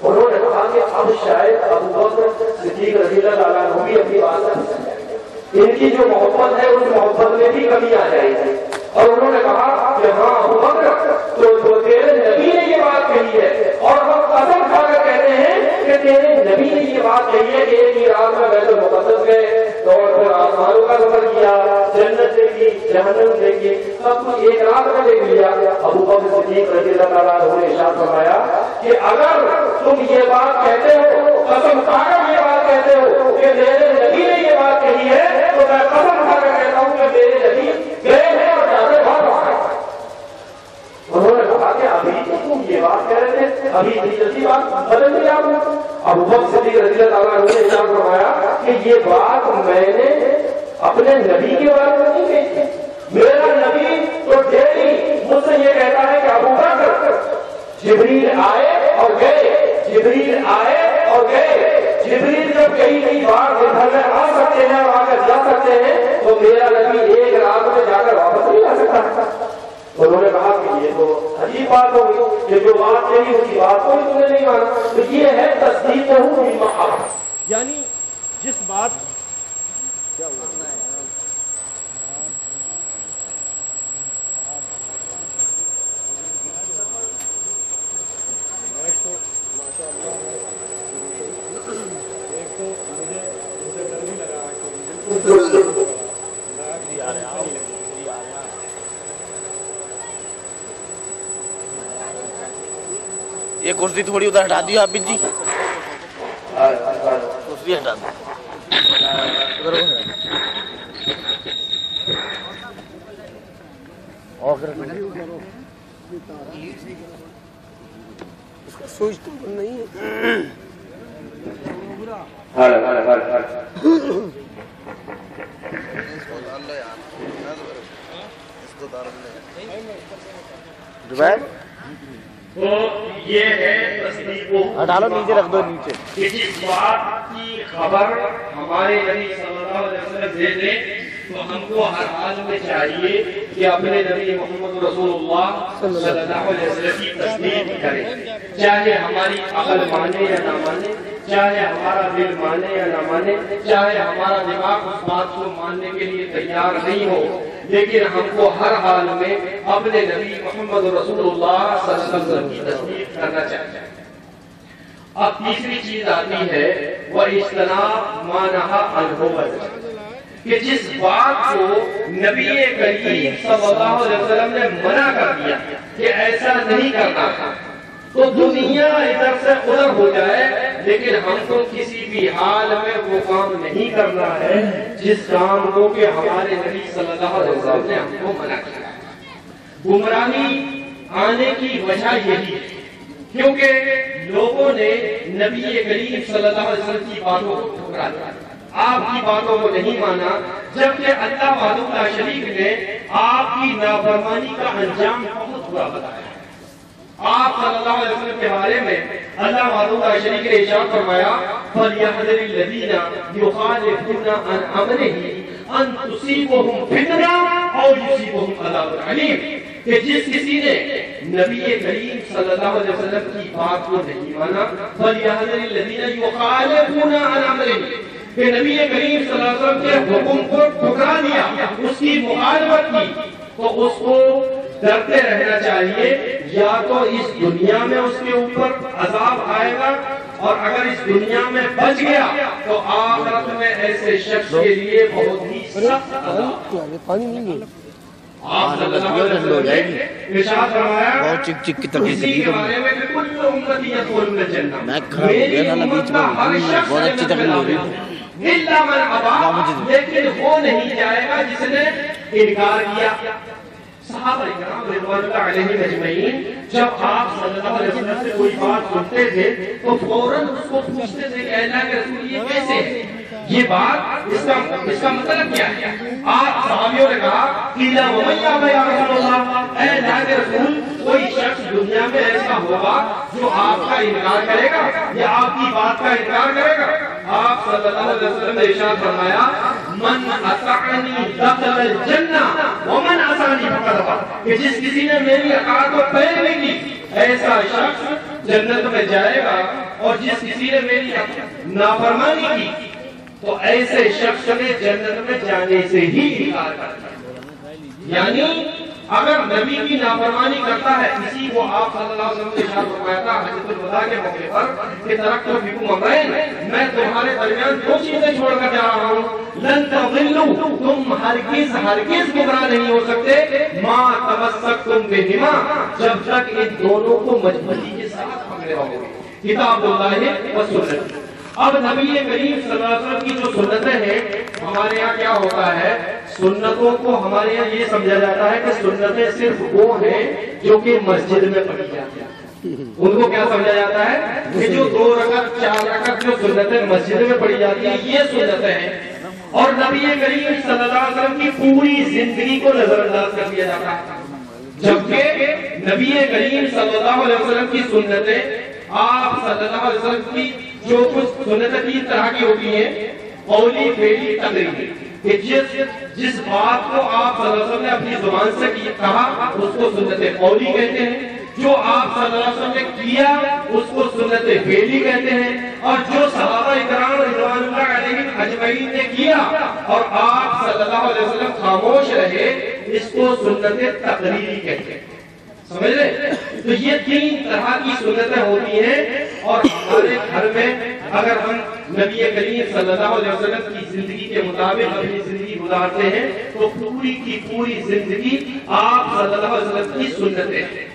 انہوں نے کہا کہ اب شاید ابو بکر صدیق رضی اللہ تعالیٰ عنہ بھی اپنی بات سے پھسل جائیں گے، ان کی جو محبت ہے اس محبت میں بھی کمی آ جائے گی. اور انہوں نے کہا کہ ہاں ابو بکر تو تیرے نبی نے یہ بات کہی ہے، اور ہم قسم کھا کر کہتے ہیں کہ تیرے نبی نے یہ بات کہی ہے کہ ایک ہی رات میں بیت المقدس گئے اور پھر آسمانوں کا سفر کیا، جنت دیکھی، جہنم دیکھی، سب کچھ ایک رات میں دیکھ لیا. ابو بکر صدیق رضی اللہ تعالیٰ عنہ نے ارشاد فرمایا کہ اگر تم یہ بات کہتے ہو، قسم کھا کر یہ بات کہتے ہو کہ میرے نبی نے یہ بات کہی ہے، تو میں قسم کھا کر کہتا ہوں کہ میرے نبی گئے ہیں اور جاتے بھاگ رہا ہے. انہوں نے کہا کہ ابھی تو تم یہ بات کہہ رہے تھے، ابھی جیسی بات بدل گئی آپ نے. ابو بکر صدیق رضی اللہ تعالیٰ عنہ نے ارشاد فرمایا کہ یہ بات میں نے اپنے نبی کے بارے میں نہیں کہی. میرا نبی تو ڈیلی مجھ سے یہ کہتا ہے کہ ابو بکر جبریل آئے اور گئے، جبریل آئے اور گئے. جبریل جب کئی بار گھر میں آ سکتے ہیں اور آ کر جا سکتے ہیں تو میرا نبی ایک رات میں جا کر واپس نہیں آ سکتا. انہوں نے کہا کہ یہ تو عجیب بات ہوگی کہ جو بات کہی اس کی بات کو ہی تم نے نہیں مانا. تو یہ ہے تصدیق ہوں،
یعنی جس بات کیا ہوا ماشاء اللہ ایک تو مجھے ان سے ڈر بھی لگا
یہ کرسی تھوڑی ادھر ہٹا دیو عابد جی، کرسی ہٹا دو.
سوچ تو نہیں ہے.
تو یہ ہے تصدیق
ہٹا لو، نیچے رکھ دو نیچے.
کہ جس بات کی خبر ہمارے نبی صلی اللہ علیہ وسلم دے دیں تو ہم کو ہر حال میں چاہیے کہ اپنے نبی محمد رسول اللہ صلی اللہ علیہ وسلم کی تصدیق کریں، چاہے ہماری عقل مانے یا نہ مانے، چاہے ہمارا دل مانے یا نہ مانے، چاہے ہمارا دماغ اس بات کو ماننے کے لیے تیار نہیں ہو، لیکن ہم کو ہر حال میں اپنے نبی محمد رسول اللہ صلی اللہ علیہ وسلم کی تصدیق کرنا چاہیے. اب تیسری چیز آتی ہے وہ اجتناب ما نہی عنہ وزجر، کہ جس بات کو نبی کریم صلی اللہ علیہ وسلم نے منع کر دیا کہ ایسا نہیں کرنا تھا، تو دنیا ادھر سے ادھر ہو جائے لیکن ہم کو کسی بھی حال میں وہ کام نہیں کرنا ہے جس کام کو کہ ہمارے نبی صلی اللہ علیہ وسلم نے ہم کو منع کیا. گمراہی آنے کی وجہ یہی ہے کیونکہ لوگوں نے نبی کریم صلی اللہ علیہ وسلم کی باتوں کو ٹھکرا دیا، آپ کی باتوں کو نہیں مانا، جبکہ اللہ وحدہ لا شریک نے آپ کی نافرمانی کا انجام بہت برا بتایا. آپ صلی اللہ علیہ وسلم کے بارے میں اللہ وحدہ لا شریک نے ارشاد فرمایا فَلْيَحْذَرِ الَّذِينَ يُخَالِفُونَ عَنْ أَمْرِهِ أَن تُصِيبَهُمْ فِتْنَةٌ أَوْ يُصِيبَهُمْ عَذَابٌ أَلِيمٌ، کہ جس کسی نے نبی کریم صلی اللہ علیہ وسلم کی بات کو نہیں مانا، فَلْيَحْذَرِ الَّذِينَ يُخَالِفُونَ عَنْ أَمْرِهِ، کہ نبی کریم صلی اللہ علیہ وسلم کے حکم کو ٹھکرا دیا، اس کی مخالفت کی، تو اس کو ڈرتے رہنا چاہیے یا تو اس دنیا میں اس کے اوپر عذاب آئے گا، اور اگر اس دنیا میں بچ گیا تو آخرت میں ایسے شخص کے لیے بہت ہی سخت عذاب.
پانی نہیں ہے.
آپ صلی اللہ علیہ وسلم نے ارشاد فرمایا
بہت چک چک کی تکلیف
اسی کے بارے میں کہ کل امتی یدخلون الجنہ،
میں کھڑا ہو گیا تھا نا بیچ میں، بہت اچھی تکلیف ہو رہی تھی.
الا من ابا، لیکن وہ نہیں جائے گا جس نے انکار کیا. صحابہ کرام رضوان اللہ علیہم اجمعین جب آپ صلی اللہ علیہ وسلم سے کوئی بات سنتے تھے تو فوراً اس کو پوچھتے تھے کہ اللہ کے رسول یہ کیسے ہے، یہ بات اس کا مطلب کیا ہے. آپ صحابیوں نے کہا قیل ومن یابی یا رسول اللہ، اے اللہ کے رسول کوئی شخص دنیا میں ایسا ہوگا جو آپ کا انکار کرے گا یا آپ کی بات کا انکار کرے گا. آپ صلی اللہ علیہ وسلم نے ارشاد فرمایا من اطاعنی دخل الجنہ ومن عصانی فقد ابا، کہ جس کسی نے میری اطاعت کو پیروی کی ایسا شخص جنت میں جائے گا، اور جس کسی نے میری نافرمانی کی تو ایسے شخص نے جنت میں جانے سے ہی انکار کر دیا. یعنی اگر نبی کی نافرمانی کرتا ہے، اسی کو آپ صلی اللہ علیہ وسلم نے ارشاد فرمایا تھا حجۃ الوداع کے موقع پر کہ ترکت فیکم امرین، میں تمہارے درمیان دو چیزیں چھوڑ کر جا رہا ہوں، لن تضلوا، تم ہرگز گمراہ نہیں ہو سکتے، ما تمسکتم بہما، جب تک ان دونوں کو مضبوطی کے ساتھ پکڑے رہو گے، کتاب اللہ و سنت. اب نبی کریم صلی اللہ علیہ وسلم کی جو سنتیں ہیں، ہمارے یہاں کیا ہوتا ہے، سنتوں کو ہمارے یہاں یہ سمجھا جاتا ہے کہ سنتیں صرف وہ ہیں جو کہ مسجد میں پڑھی جاتی ہیں.
ان کو کیا سمجھا جاتا ہے کہ جو 2 رکعت 4 رکعت جو سنتیں مسجد میں پڑھی جاتی ہیں یہ سنتیں ہیں، اور نبی کریم صلی اللہ علیہ وسلم کی پوری زندگی کو نظر انداز کر دیا جاتا ہے، جبکہ نبی کریم صلی اللہ علیہ وسلم کی سنتیں، آپ صلی اللہ علیہ وسلم کی جو کچھ سنتیں 3 طرح کی ہوتی ہیں، قولی، فعلی، تقریری، کہ جس بات کو آپ صلی اللہ علیہ وسلم نے اپنی زبان سے کہا اس کو سنت قولی کہتے ہیں، جو آپ صلی اللہ علیہ وسلم نے کیا اس کو سنت فعلی کہتے ہیں، اور جو صحابہ اکرام رضوان اللہ علیہم اجمعین نے کیا اور آپ صلی اللہ علیہ وسلم خاموش رہے اس کو سنت تقریری کہتے ہیں۔ سمجھ رہے؟ تو یہ 3 طرح کی سنتیں ہوتی ہیں، اور ہمارے گھر میں اگر ہم نبی کریم صلی اللہ علیہ وسلم کی زندگی کے مطابق اپنی زندگی گزارتے ہیں تو پوری کی پوری زندگی آپ صلی اللہ علیہ وسلم کی سنتیں ہیں۔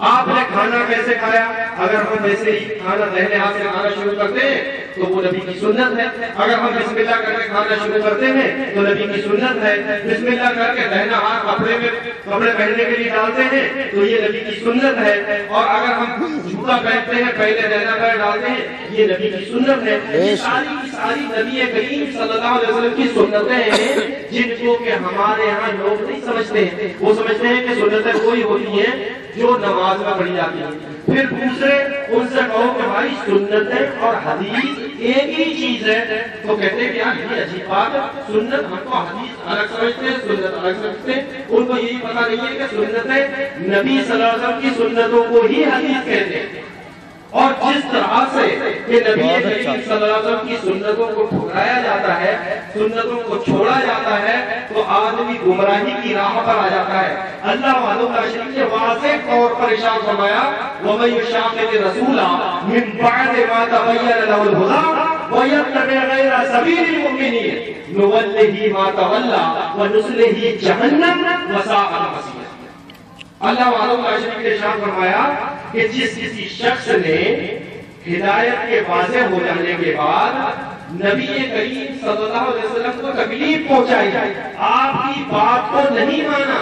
آپ نے کھانا کیسے کھایا؟ اگر ہم ویسے ہی کھانا دہنے ہاتھ سے کھانا شروع کرتے ہیں تو وہ نبی کی سنت ہے، اگر ہم بسم اللہ کر کے کھانا شروع کرتے ہیں تو نبی کی سنت ہے، بسم اللہ کر کے دہنا ہاتھ کپڑے پہننے کے لیے ڈالتے ہیں تو یہ نبی کی سنت ہے، اور اگر ہم جوتا پہنتے ہیں پہلے دہنا پیر ڈالتے ہیں یہ نبی کی سنت ہے۔ یہ ساری نبی کریم صلی اللہ علیہ وسلم کی سنتیں ہیں جن کو کہ ہمارے یہاں لوگ نہیں سمجھتے ہیں، وہ سمجھتے ہیں کہ سنتیں کوئی ہوتی ہیں جو نماز میں پڑھی جاتی ہے، پھر دوسرے ان سے کہو کہ ہماری سنتیں اور حدیث ایک ہی چیز ہے تو کہتے ہیں کہ یار یہ عجیب بات ہے، سنت ہم کو حدیث الگ سمجھتے ہیں، سنت الگ سمجھتے ہیں، ان کو یہی پتا نہیں ہے کہ سنتیں نبی صلی اللہ علیہ وسلم کی سنتوں کو ہی حدیث کہتے ہیں، اور جس طرح سے کہ نبی کریم صلی اللہ علیہ وسلم کی سنتوں کو ٹھکرایا جاتا ہے، سنتوں کو چھوڑا جاتا ہے تو آدمی گمراہی کی راہ پر آ جاتا ہے۔ اللہ والوں کا شریف نے واضح طور پر ارشاد فرمایا وَمَن يُشَاقِقِ الرَّسُولَ مِن بَعْدِ مَا تَبَيَّنَ لَهُ الْهُدَىٰ وَيَتَّبِعْ غَيْرَ سَبِيلِ الْمُؤْمِنِينَ نُوَلِّهِ مَا تَوَلَّىٰ وَنُصْلِهِ جَهَنَّمَ وَسَاءَتْ مَصِيرًا۔ اللہ والوں کا شریف نے ارشاد فرمایا کہ جس کسی شخص نے ہدایت کے واضح ہو جانے کے بعد نبی کریم صلی اللہ علیہ وسلم کو تکلیف پہنچائی، آپ کی بات کو نہیں مانا،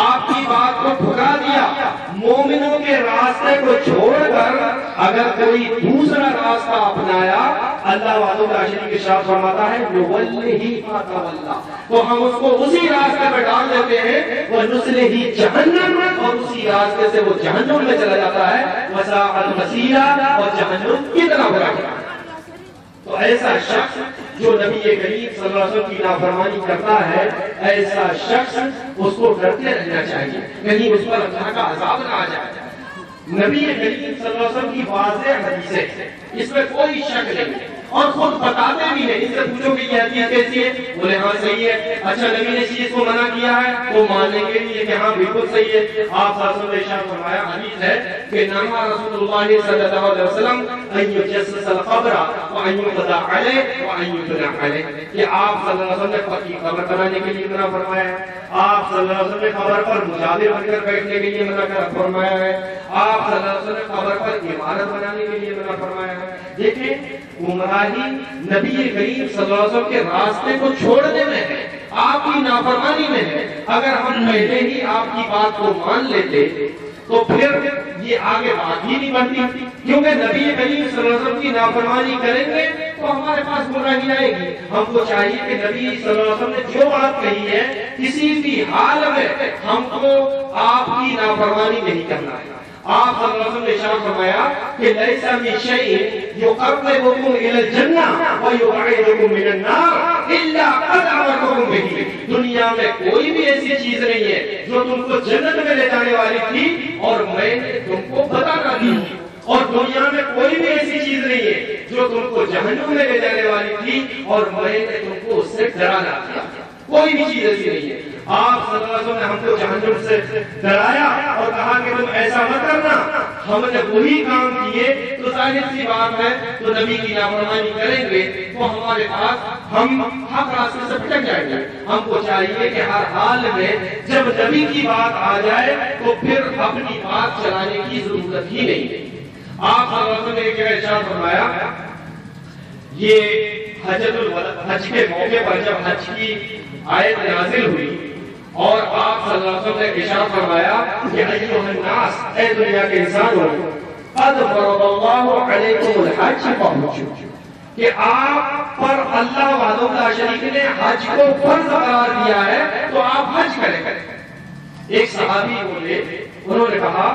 آپ کی بات کو ٹھکرا دیا، مومنوں کے راستے کو چھوڑ کر اگر کوئی دوسرا راستہ اپنایا، اللہ والوں کا شریف ارشاد فرماتا ہے نُوَلِّهِ مَا تَوَلَّىٰ، تو ہم اس کو اسی راستے پہ ڈال دیتے ہیں، وَنُصْلِهِ جَهَنَّمَ، اور اسی راستے سے وہ جہنم میں چلا جاتا ہے، وَسَاءَتْ مَصِيرًا، اور جہنم کتنا برا ہے۔ تو ایسا شخص جو نبی کریم صلی اللہ علیہ وسلم کی نافرمانی کرتا ہے، ایسا شخص اس کو ڈرتے رہنا چاہیے کہیں اس پر اللہ کا عذاب نہ آ جائے۔ نبی کریم صلی اللہ علیہ وسلم کی واضح حدیثیں، اس میں کوئی شک نہیں ہے، اور خود بتاتے بھی ہیں، ان سے پوچھو کہ یہ حدیث کیسی ہے، بولے ہاں صحیح ہے، اچھا نبی نے چیز کو منع کیا ہے تو ماننے کے لیے کہ ہاں بالکل صحیح ہے۔ آپ صلی اللہ علیہ وسلم نے ارشاد فرمایا، حدیث ہے کہ نہا رسول اللہ صلی اللہ علیہ وسلم ان یجسس القبر وان یقضى علیہ وان یبنى علیہ، کہ آپ صلی اللہ علیہ وسلم نے پکی قبر بنانے کے لیے منع فرمایا ہے، آپ صلی اللہ علیہ وسلم نے قبر پر مجادل بن کر بیٹھنے کے لیے منع فرمایا ہے، آپ صلی اللہ علیہ وسلم نے قبر پر عمارت بنانے کے لیے منع فرمایا ہے۔ دیکھیں گمراہی نبی کریم صلی اللہ علیہ وسلم کے راستے کو چھوڑنے میں ہے، آپ کی نافرمانی میں ہے۔ اگر ہم پہلے ہی آپ کی بات کو مان لیتے تو پھر یہ آگے بات ہی نہیں بنتی، کیونکہ نبی کریم صلی اللہ علیہ وسلم کی نافرمانی کریں گے تو ہمارے پاس گمراہی آئے گی۔ ہم کو چاہیے کہ نبی صلی اللہ علیہ وسلم نے جو بات کہی ہے کسی بھی حال میں ہم کو آپ کی نافرمانی نہیں کرنا ہے۔ آپ صلی اللہ علیہ وسلم نے ارشاد فرمایا کہ لیس من شیء یقربکم الی الجنہ ویبعدکم من النار الا قد امرتکم بہ، دنیا میں کوئی بھی ایسی چیز نہیں ہے جو تم کو جنت میں لے جانے والی تھی اور میں نے تم کو بتانا دی، اور دنیا میں کوئی بھی ایسی چیز نہیں ہے جو تم کو جہنم میں لے جانے والی تھی اور میں نے تم کو اس سے ڈرانا تھا، کوئی بھی چیز ایسی نہیں ہے۔ آپ صلی اللہ علیہ وسلم نے ہم کو جہنم سے ڈرایا اور کہا کہ تم ایسا مت کرنا، ہم نے وہی کام کیے تو ظاہر سی بات ہے تو نبی کی نافرمانی کریں گے تو ہمارے پاس ہم حق راستے سے بھٹک جائیں گے۔ ہم کو چاہیے کہ ہر حال میں جب نبی کی بات آ جائے تو پھر اپنی بات چلانے کی ضرورت ہی نہیں۔ آپ صلی اللہ علیہ وسلم نے ایک جگہ ارشاد فرمایا، یہ حج کے موقع پر جب حج کی آیت نازل ہوئی اور آپ صلی اللہ علیہ وسلم نے ارشاد فرمایا کہ ایھا الناس، اے دنیا کے انسانوں، قد فرض اللہ علیکم الحج فحجوا، کہ آپ پر اللہ وحدہ لا شریک نے حج کو فرض قرار دیا ہے تو آپ حج کریں۔ ایک صحابی بولے، انہوں نے کہا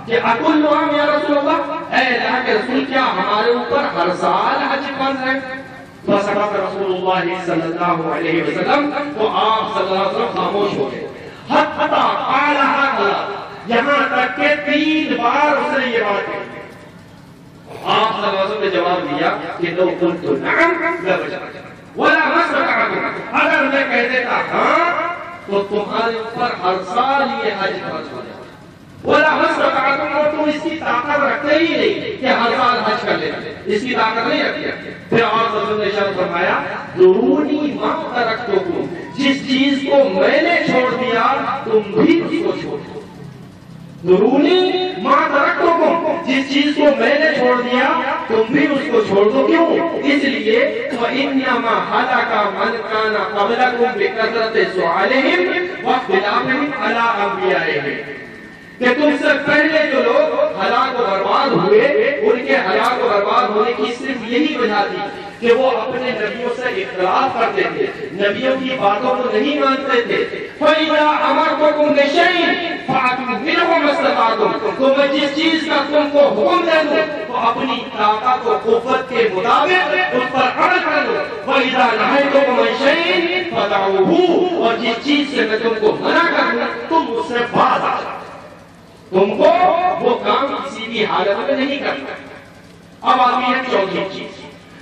کہ اکل عام یا رسول اللہ، اے اللہ کے رسول کیا ہمارے اوپر ہر سال حج فرض ہے؟ فسکت رسول اللہ صلی اللہ علیہ وسلم، تو آپ صلی اللہ علیہ وسلم خاموش ہو گئے۔ حتی قالها، یہاں تک کہ 3 بار اس نے یہ بات کہی۔ آپ صلی اللہ علیہ وسلم نے جواب دیا کہ لو قلت نعم لوجبت ولا مستطعتم، اگر میں کہہ دیتا ہاں تو تمہارے اوپر ہر سال یہ حج فرض ہو جائے، ولا مستطعتم، اور تم اس کی طاقت رکھتے ہی نہیں کہ ہر سال حج کر لینا، اس کی طاقت نہیں رکھتے۔ پھر آپ صلی اللہ علیہ وسلم نے ارشاد فرمایا ضروري ما ترکتکم، جس چیز کو میں نے چھوڑ دیا تم بھی اس کو چھوڑ دو۔ ضروري ما ترکتکم، جس چیز کو میں نے چھوڑ دیا تم بھی اس کو چھوڑ دو۔ کیوں؟ اس لیے وَإِنَّمَا هَلَكَ مَنْ كَانَ قَبْلَكُمْ بِكَثْرَةِ سُؤَالِهِمْ وَاخْتِلَافِهِمْ عَلَىٰ أَنْبِيَائِهِمْ، کہ تم سے پہلے جو لوگ ہلاک و برباد ہوئے ان کے ہلاک و برباد ہونے کی صرف یہی وجہ تھی کہ وہ اپنے نبیوں سے اختلاف کرتے تھے، نبیوں کی باتوں کو نہیں مانتے تھے۔ فَإِذَا أَمَرْتُكُمْ بِشَيْءٍ فَأْتُوا مِنْهُ مَا اسْتَطَعْتُمْ، تو میں جس چیز کا تم کو حکم دے دوں تو اپنی طاقت و قوت کے مطابق اس پر عمل کرو۔ وَإِذَا نَهَيْتُكُمْ عَنْ شَيْءٍ فَدَعُوهُ، اور جس چیز سے میں تم کو منع کر دوں تم اس سے باز آ جاؤ، تم کو وہ کام کسی بھی حالت میں نہیں کرنا۔ اب آتی ہے چوتھی چیز،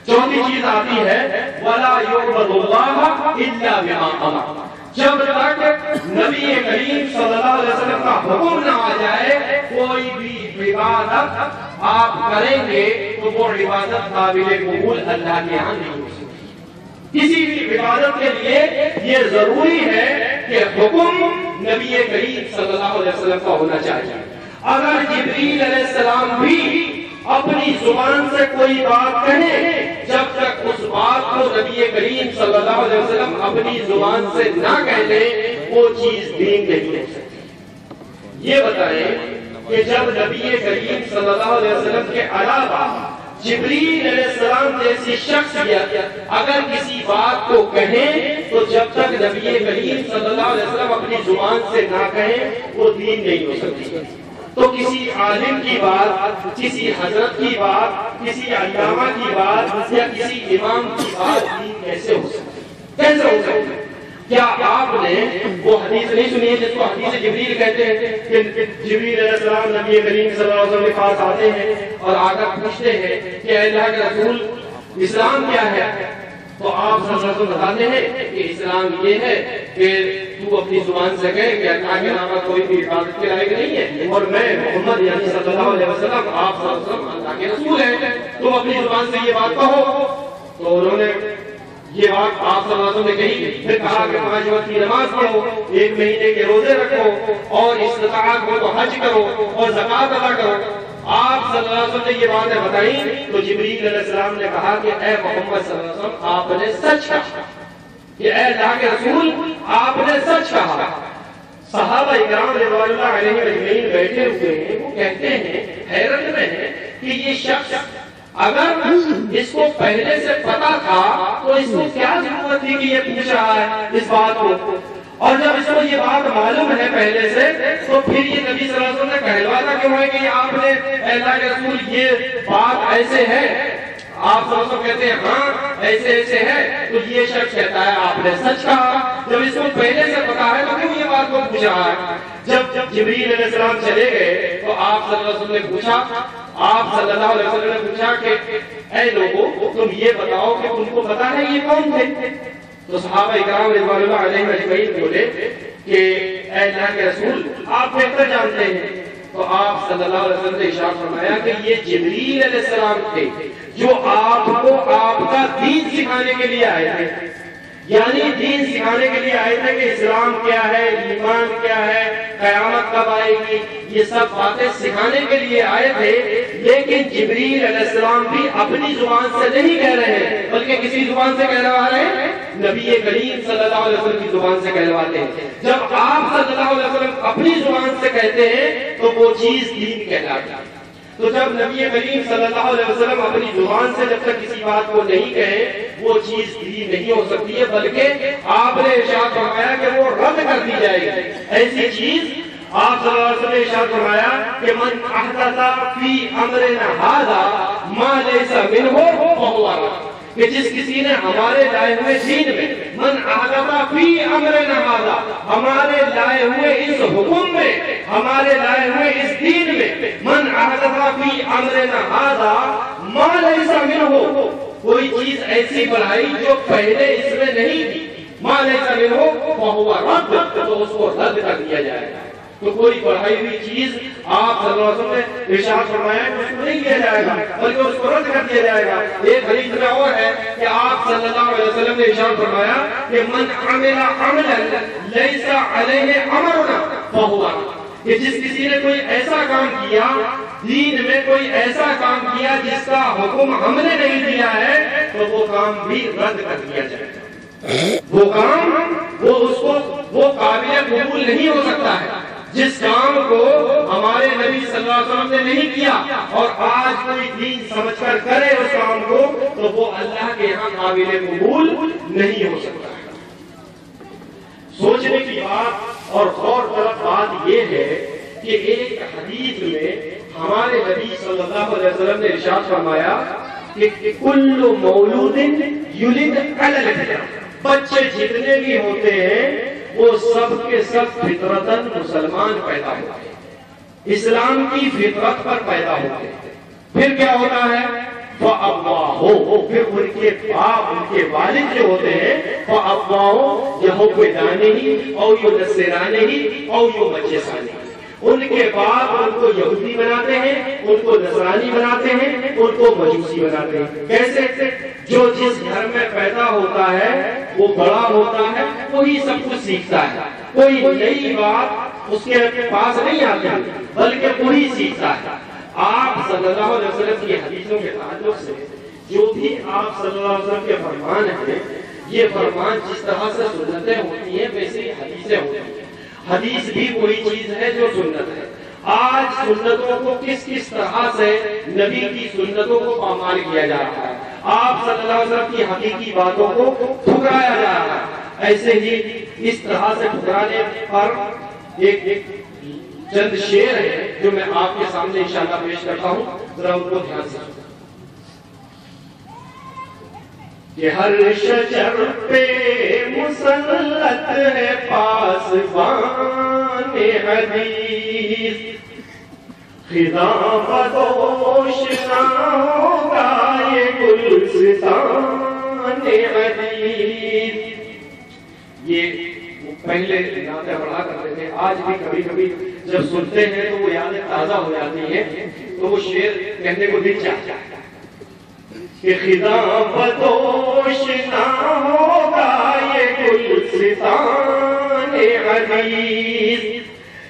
چوتھی چیز آتی ہے وَلَا يُعْبَدُ اللَّهَ إِلَّا بِمَا أَمَرَ، جب تک نبی کریم صلی اللہ علیہ وسلم کا حکم نہ آ جائے کوئی بھی عبادت آپ کریں گے تو وہ عبادت قابل قبول اللہ کے یہاں نہیں ہو سکتی۔ کسی بھی عبادت کے لیے یہ ضروری ہے کہ حکم نبی کریم صلی اللہ علیہ وسلم کا ہونا چاہیے۔ اگر جبریل علیہ السلام بھی اپنی زبان سے کوئی بات کہیں، جب تک اس بات کو نبی کریم صلی اللہ علیہ وسلم اپنی زبان سے نہ کہہ لے وہ چیز دین نہیں ہو سکتی۔ یہ بتائیں کہ جب نبی کریم صلی اللہ علیہ وسلم کے علاوہ جبریل علیہ السلام جیسی شخصیت اگر کسی بات کو کہیں تو جب تک نبی کریم صلی اللہ علیہ وسلم اپنی زبان سے نہ کہیں وہ دین نہیں ہو سکتی۔ تو کسی عالم کی بات، کسی حضرت کی بات، کسی علامہ کی بات یا کسی امام کی بات دین کیسے ہو سکتی؟ کیسے ہو سکتی؟ کیا آپ نے وہ حدیث نہیں سنی ہے جس کو حدیث جبریل کہتے ہیں کہ جبریل علیہ السلام نبی کریم صلی اللہ علیہ وسلم کے پاس آتے ہیں اور آ کر پوچھتے ہیں کہ اے اللہ کے رسول اسلام کیا ہے؟ تو آپ صلی اللہ علیہ وسلم بتاتے ہیں کہ اسلام یہ ہے کہ تو اپنی زبان سے کہے کہ اللہ کے علاوہ کوئی بھی عبادت کے لائق نہیں ہے اور میں محمد یعنی صلی اللہ علیہ وسلم آپ صلی اللہ علیہ وسلم اللہ کے رسول ہیں، تم اپنی زبان سے یہ بات کہو۔ تو انہوں نے یہ بات آپ صلی اللہ علیہ وسلم نے کہی، پھر کہا کہ 5 وقت کی نماز پڑھو، 1 مہینے کے روزے رکھو اور استطاعت ہو تو حج کرو اور زکوٰۃ ادا کرو۔ آپ صلی اللہ علیہ وسلم نے یہ باتیں بتائیں تو جبریل علیہ السلام نے کہا کہ اے محمد صلی اللہ علیہ وسلم آپ نے سچ کہا، کہ اے اللہ کے رسول آپ نے سچ کہا۔ صحابہ اکرام رضوان اللہ علیہ اجمعین بیٹھے ہوئے ہیں، وہ کہتے ہیں حیرت میں ہے کہ یہ شخص اگر اس کو پہلے سے پتا تھا تو اس کو کیا ضرورت تھی کہ یہ پوچھ رہا ہے اس بات کو، اور جب اس کو یہ بات معلوم ہے پہلے سے تو پھر یہ نبی صلی اللہ علیہ وسلم نے کہلواتا کیوں ہے کہ آپ نے اے اللہ کے رسول یہ بات ایسے ہے؟ آپ صلی اللہ علیہ وسلم کہتے ہیں ہاں ایسے ایسے ہے، تو یہ شخص کہتا ہے آپ نے سچ کہا، جب اس کو پہلے سے پتا ہے تو کیوں یہ بات کو پوچھ رہا ہے؟ جب جبریل علیہ السلام چلے گئے تو آپ صلی اللہ علیہ وسلم نے پوچھا، آپ صلی اللہ علیہ وسلم نے پوچھا کہ اے لوگوں تم یہ بتاؤ کہ تم کو پتا ہے یہ کون تھے؟ تو صحابہ اکرام رضوان اللہ علیہ اجمعین بولے کہ اے اللہ کے رسول آپ بہتر جانتے ہیں۔ تو آپ صلی اللہ علیہ وسلم نے ارشاد فرمایا کہ یہ جبریل علیہ السلام تھے جو آپ کو آپ کا دین سکھانے کے لیے آئے تھے۔ یعنی دین سکھانے کے لیے آئے تھے کہ اسلام کیا ہے، ایمان کیا ہے، قیامت کب آئے گی، یہ سب باتیں سکھانے کے لیے آئے تھے۔ لیکن جبریل علیہ السلام بھی اپنی زبان سے نہیں کہہ رہے ہیں، بلکہ کسی زبان سے کہلوا رہے ہیں؟ نبی کریم صلی اللہ علیہ وسلم کی زبان سے کہلواتے ہیں۔ جب آپ صلی اللہ علیہ وسلم اپنی زبان سے کہتے ہیں تو وہ چیز دین کہلاتی ہے۔ تو جب نبی کریم صلی اللہ علیہ وسلم اپنی زبان سے جب تک کسی بات کو نہیں کہے وہ چیز دین نہیں ہو سکتی ہے، بلکہ آپ نے ارشاد فرمایا کہ وہ رد کر دی جائے گی۔ ایسی چیز آپ صلی اللہ علیہ وسلم نے ارشاد فرمایا کہ من احدث فی امرنا ھذا ما لیس منہ فہو رد، کہ جس کسی نے ہمارے لائے ہوئے دین میں، من احدث فی امرنا ھذا، ہمارے لائے ہوئے اس حکم میں، ہمارے لائے ہوئے اس دین میں، من احدث فی امرنا ھذا ما لیس منہ، کوئی چیز ایسی بڑھائی جو پہلے اس میں نہیں تھی، ما لیس منہ فہو رد، تو اس کو رد کر دیا جائے گا۔ تو کوئی بڑھائی ہوئی چیز آپ صلی اللہ علیہ وسلم نے ارشاد فرمایا کہ اس کو نہیں کیا جائے گا، بلکہ اس کو رد کر دیا جائے گا۔ ایک حدیث میں اور ہے کہ آپ صلی اللہ علیہ وسلم نے ارشاد فرمایا کہ من عمل عملا لیس علیہ امرنا فہو رد، کہ جس کسی نے کوئی ایسا کام کیا، دین میں کوئی ایسا کام کیا جس کا حکم ہم نے نہیں دیا ہے، تو وہ کام بھی رد کر دیا جائے گا۔ وہ کام وہ قابل قبول نہیں ہو سکتا ہے۔ جس کام کو ہمارے نبی صلی اللہ علیہ وسلم نے نہیں کیا اور آج کوئی دین سمجھ کر کرے اس کام کو، تو وہ اللہ کے یہاں قابل قبول نہیں ہو سکتا ہے۔ سوچنے کی بات اور غور طلب بات یہ ہے کہ ایک حدیث میں ہمارے نبی صلی اللہ علیہ وسلم نے ارشاد فرمایا کہ کل مولود یولد علی الفطرۃ، بچے جتنے بھی ہوتے ہیں وہ سب کے سب فطرتاً مسلمان پیدا ہوتے ہیں، اسلام کی فطرت پر پیدا ہوتے ہیں۔ پھر کیا ہوتا ہے؟ فَأَبْوَاهُ، پھر ان کے باپ، ان کے والد جو ہوتے ہیں، فَأَبْوَاهُ يَهُوِّدَانِهِ أَوْ يُنَصِّرَانِهِ أَوْ يُمَجِّسَانِهِ، ان کے باپ ان کو یہودی بناتے ہیں، ان کو نصرانی بناتے ہیں، ان کو مجوسی بناتے ہیں۔ کیسے؟ جو جس گھر میں پیدا ہوتا ہے وہ بڑا ہوتا ہے، وہی سب کچھ سیکھتا ہے، کوئی نئی بات اس کے پاس نہیں آتی بلکہ وہی سیکھتا ہے۔ آپ صلی اللہ علیہ وسلم کی حدیثوں کے تعلق سے جو بھی آپ صلی اللہ علیہ وسلم کے فرمان ہیں، یہ فرمان جس طرح سے سنتیں ہوتی ہیں ویسے ہی حدیثیں ہوتی ہیں۔ حدیث بھی وہی چیز ہے جو سنت ہے۔ آج سنتوں کو کس طرح سے نبی کی سنتوں کو پامال کیا جا رہا ہے، آپ صلی اللہ علیہ وسلم کی حقیقی باتوں کو ٹھکرایا جا رہا ہے۔ ایسے ہی اس طرح سے ٹھکرانے پر ایک چند شعر ہے جو میں آپ کے سامنے انشاءاللہ پیش کرتا ہوں، ذرا ان کو دھیان سے سنیں۔ کہ ہر شجر پہ مسلط ہے پاسبان حدیث، خزاں بدوش نہ ہوگا یہ گلستان حدیث۔ یہ پہلے یادیں پڑھا کرتے تھے، آج بھی کبھی کبھی جب سنتے ہیں تو وہ یادیں تازہ ہو جاتی ہیں، تو وہ شعر کہنے کو دل چاہتا ہے کہ خزاں بدوش نہ ہوگا یہ گلستان حدیث،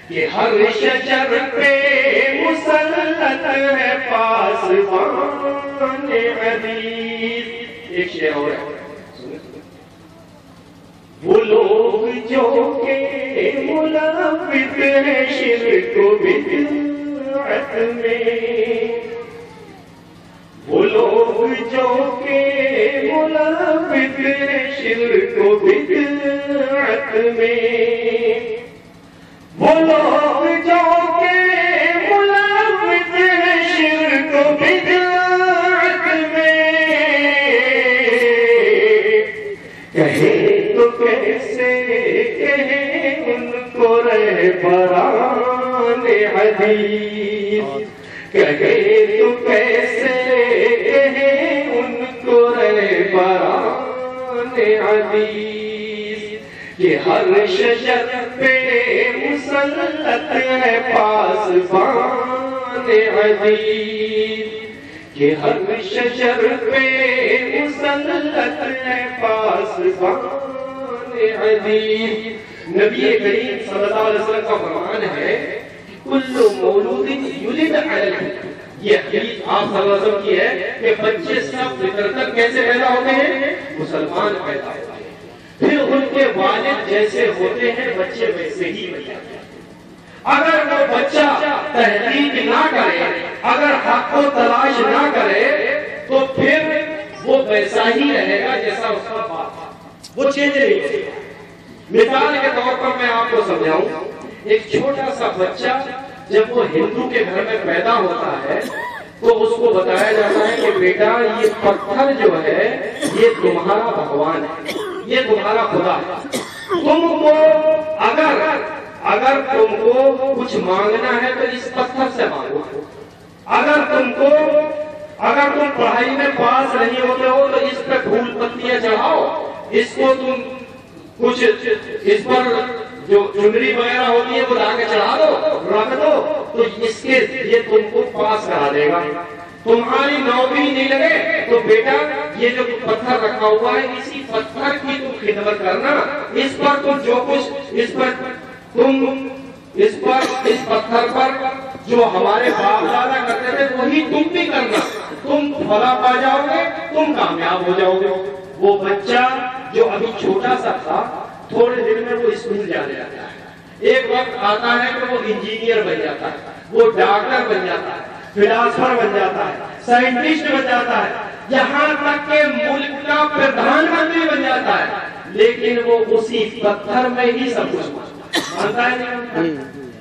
کہ ہر شجر پہ مسلط ہے پاسبان حدیث۔ ایک شعر اور ہے، وہ لوگ جو کہ ملوث ہیں شرک و بدعت میں، وہ لوگ جو کہ ملوث ہیں شرک و بدعت میں، وہ لوگ جو کہ ملوث ہیں شرک و بدعت میں، کہیں تو کیسے کہیں ان کو رہبران حدیث، کہیں تو کیسے کہیں ان کو رہبران حدیث، کہ ہر شجر پہ مسلط ہے پاسبان حدیث، کہ ہر شجر پہ مسلط ہے پاسبان عظیم. نبی کریم صلی اللہ علیہ وسلم کا فرمان ہے کل مولود یولد علی الفطرہ. یہ حدیث آپ صلی اللہ علیہ وسلم کی ہے کہ بچے سب فطرتاً کیسے پیدا ہوتے ہیں؟ مسلمان پیدا ہوتے ہیں. پھر ان کے والد جیسے ہوتے ہیں بچے ویسے ہی بن جاتے ہیں. اگر وہ بچہ تحقیق نہ کرے، اگر حق کو تلاش نہ کرے تو پھر وہ ویسا ہی رہے گا جیسا اس کا باپ، وہ چینج نہیں ہوگا. مثال کے طور پر میں آپ کو سمجھاؤں، ایک چھوٹا سا بچہ جب وہ ہندو کے گھر میں پیدا ہوتا ہے تو اس کو بتایا جاتا ہے کہ بیٹا یہ پتھر جو ہے یہ تمہارا بھگوان ہے، یہ تمہارا خدا ہے. تم کو اگر تم کو کچھ مانگنا ہے تو اس پتھر سے مانگو. اگر تم پڑھائی میں پاس نہیں ہوتے ہو تو اس پہ پھول پتیاں چڑھاؤ، اس کو تم کچھ اس پر جو چنری وغیرہ ہوتی ہے وہ لا کے چڑھا دو، رکھ دو، تو اس کے یہ تم کو پاس کرا دے گا. تمہاری نوکری نہیں لگے تو بیٹا یہ جو پتھر رکھا ہوا ہے اسی پتھر کی تم خدمت کرنا. اس پر تم جو کچھ اس پتھر پر جو ہمارے باپ دادا کرتے تھے وہی تم بھی کرنا. تم بھلا پا جاؤ گے، تم کامیاب ہو جاؤ گے. وہ بچہ جو ابھی چھوٹا سا تھا تھوڑے دن میں وہ اسکول جانے لگتا ہے. ایک وقت آتا ہے کہ وہ انجینئر بن جاتا ہے، وہ ڈاکٹر بن جاتا ہے، فلاسفر بن جاتا ہے، سائنٹسٹ بن جاتا ہے، یہاں تک کہ ملک کا پردھان منتری بن جاتا ہے. لیکن وہ اسی پتھر میں ہی سب کچھ مانتا ہے. نہیں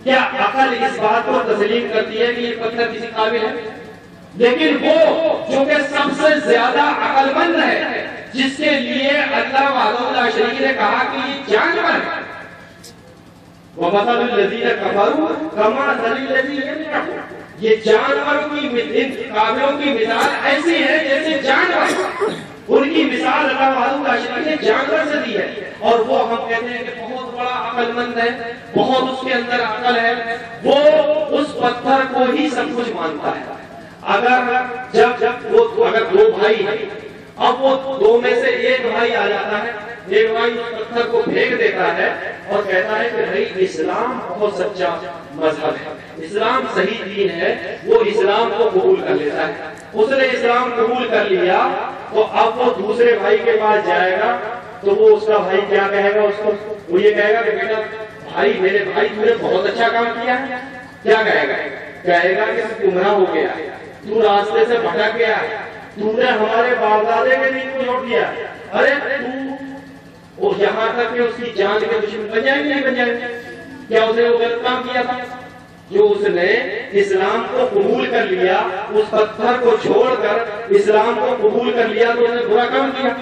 کیا عقل اس بات کو تسلیم کرتی ہے کہ یہ پتھر کسی قابل ہے؟ لیکن وہ جو کہ سب سے زیادہ عقل مند ہے، جس کے لیے اللہ وحدہ لا شریک نے کہا کہ یہ جانور ہے. وَمَثَلُ الَّذِينَ كَفَرُوا كَمَثَلِ الَّذِي يَنْعَقُ. یہ جانوروں کی قابلوں کی مثال ایسی ہے جیسے جانور. ان کی مثال اللہ وحدہ لا شریک نے جانور سے دی ہے. اور وہ ہم کہتے ہیں کہ بہت بڑا عقل مند ہے، بہت اس کے اندر عقل ہے، وہ اس پتھر کو ہی سب کچھ مانتا ہے. اگر دو بھائی ہیں، اب وہ دو میں سے ایک بھائی آ جاتا ہے، ایک بھائی اس پتھر کو پھینک دیتا ہے اور کہتا ہے کہ بھائی اسلام بہت سچا مذہب ہے، اسلام صحیح دین ہے. وہ اسلام کو قبول کر لیتا ہے. اس نے اسلام قبول کر لیا تو اب وہ دوسرے بھائی کے پاس جائے گا تو وہ اس کا بھائی کیا کہے گا اس کو؟ وہ یہ کہے گا کہ بیٹا بھائی میرے بھائی تم نے بہت اچھا کام کیا ہے. کیا کہے گا؟ کہے گا کہ گمراہ ہو گیا، تو راستے سے بھٹک گیا، تو نے ہمارے باپ دادے کے دین کو چھوڑ دیا. ارے تو یہاں تک کہ اس کی جان کے دشمن بن جائیں گے نہیں بن جائیں گے؟ کیا اس نے وہ غلط کام کیا تھا؟ جو اس نے اسلام کو قبول کر لیا، اس پتھر کو چھوڑ کر اسلام کو قبول کر لیا تو اس نے برا کام کیا.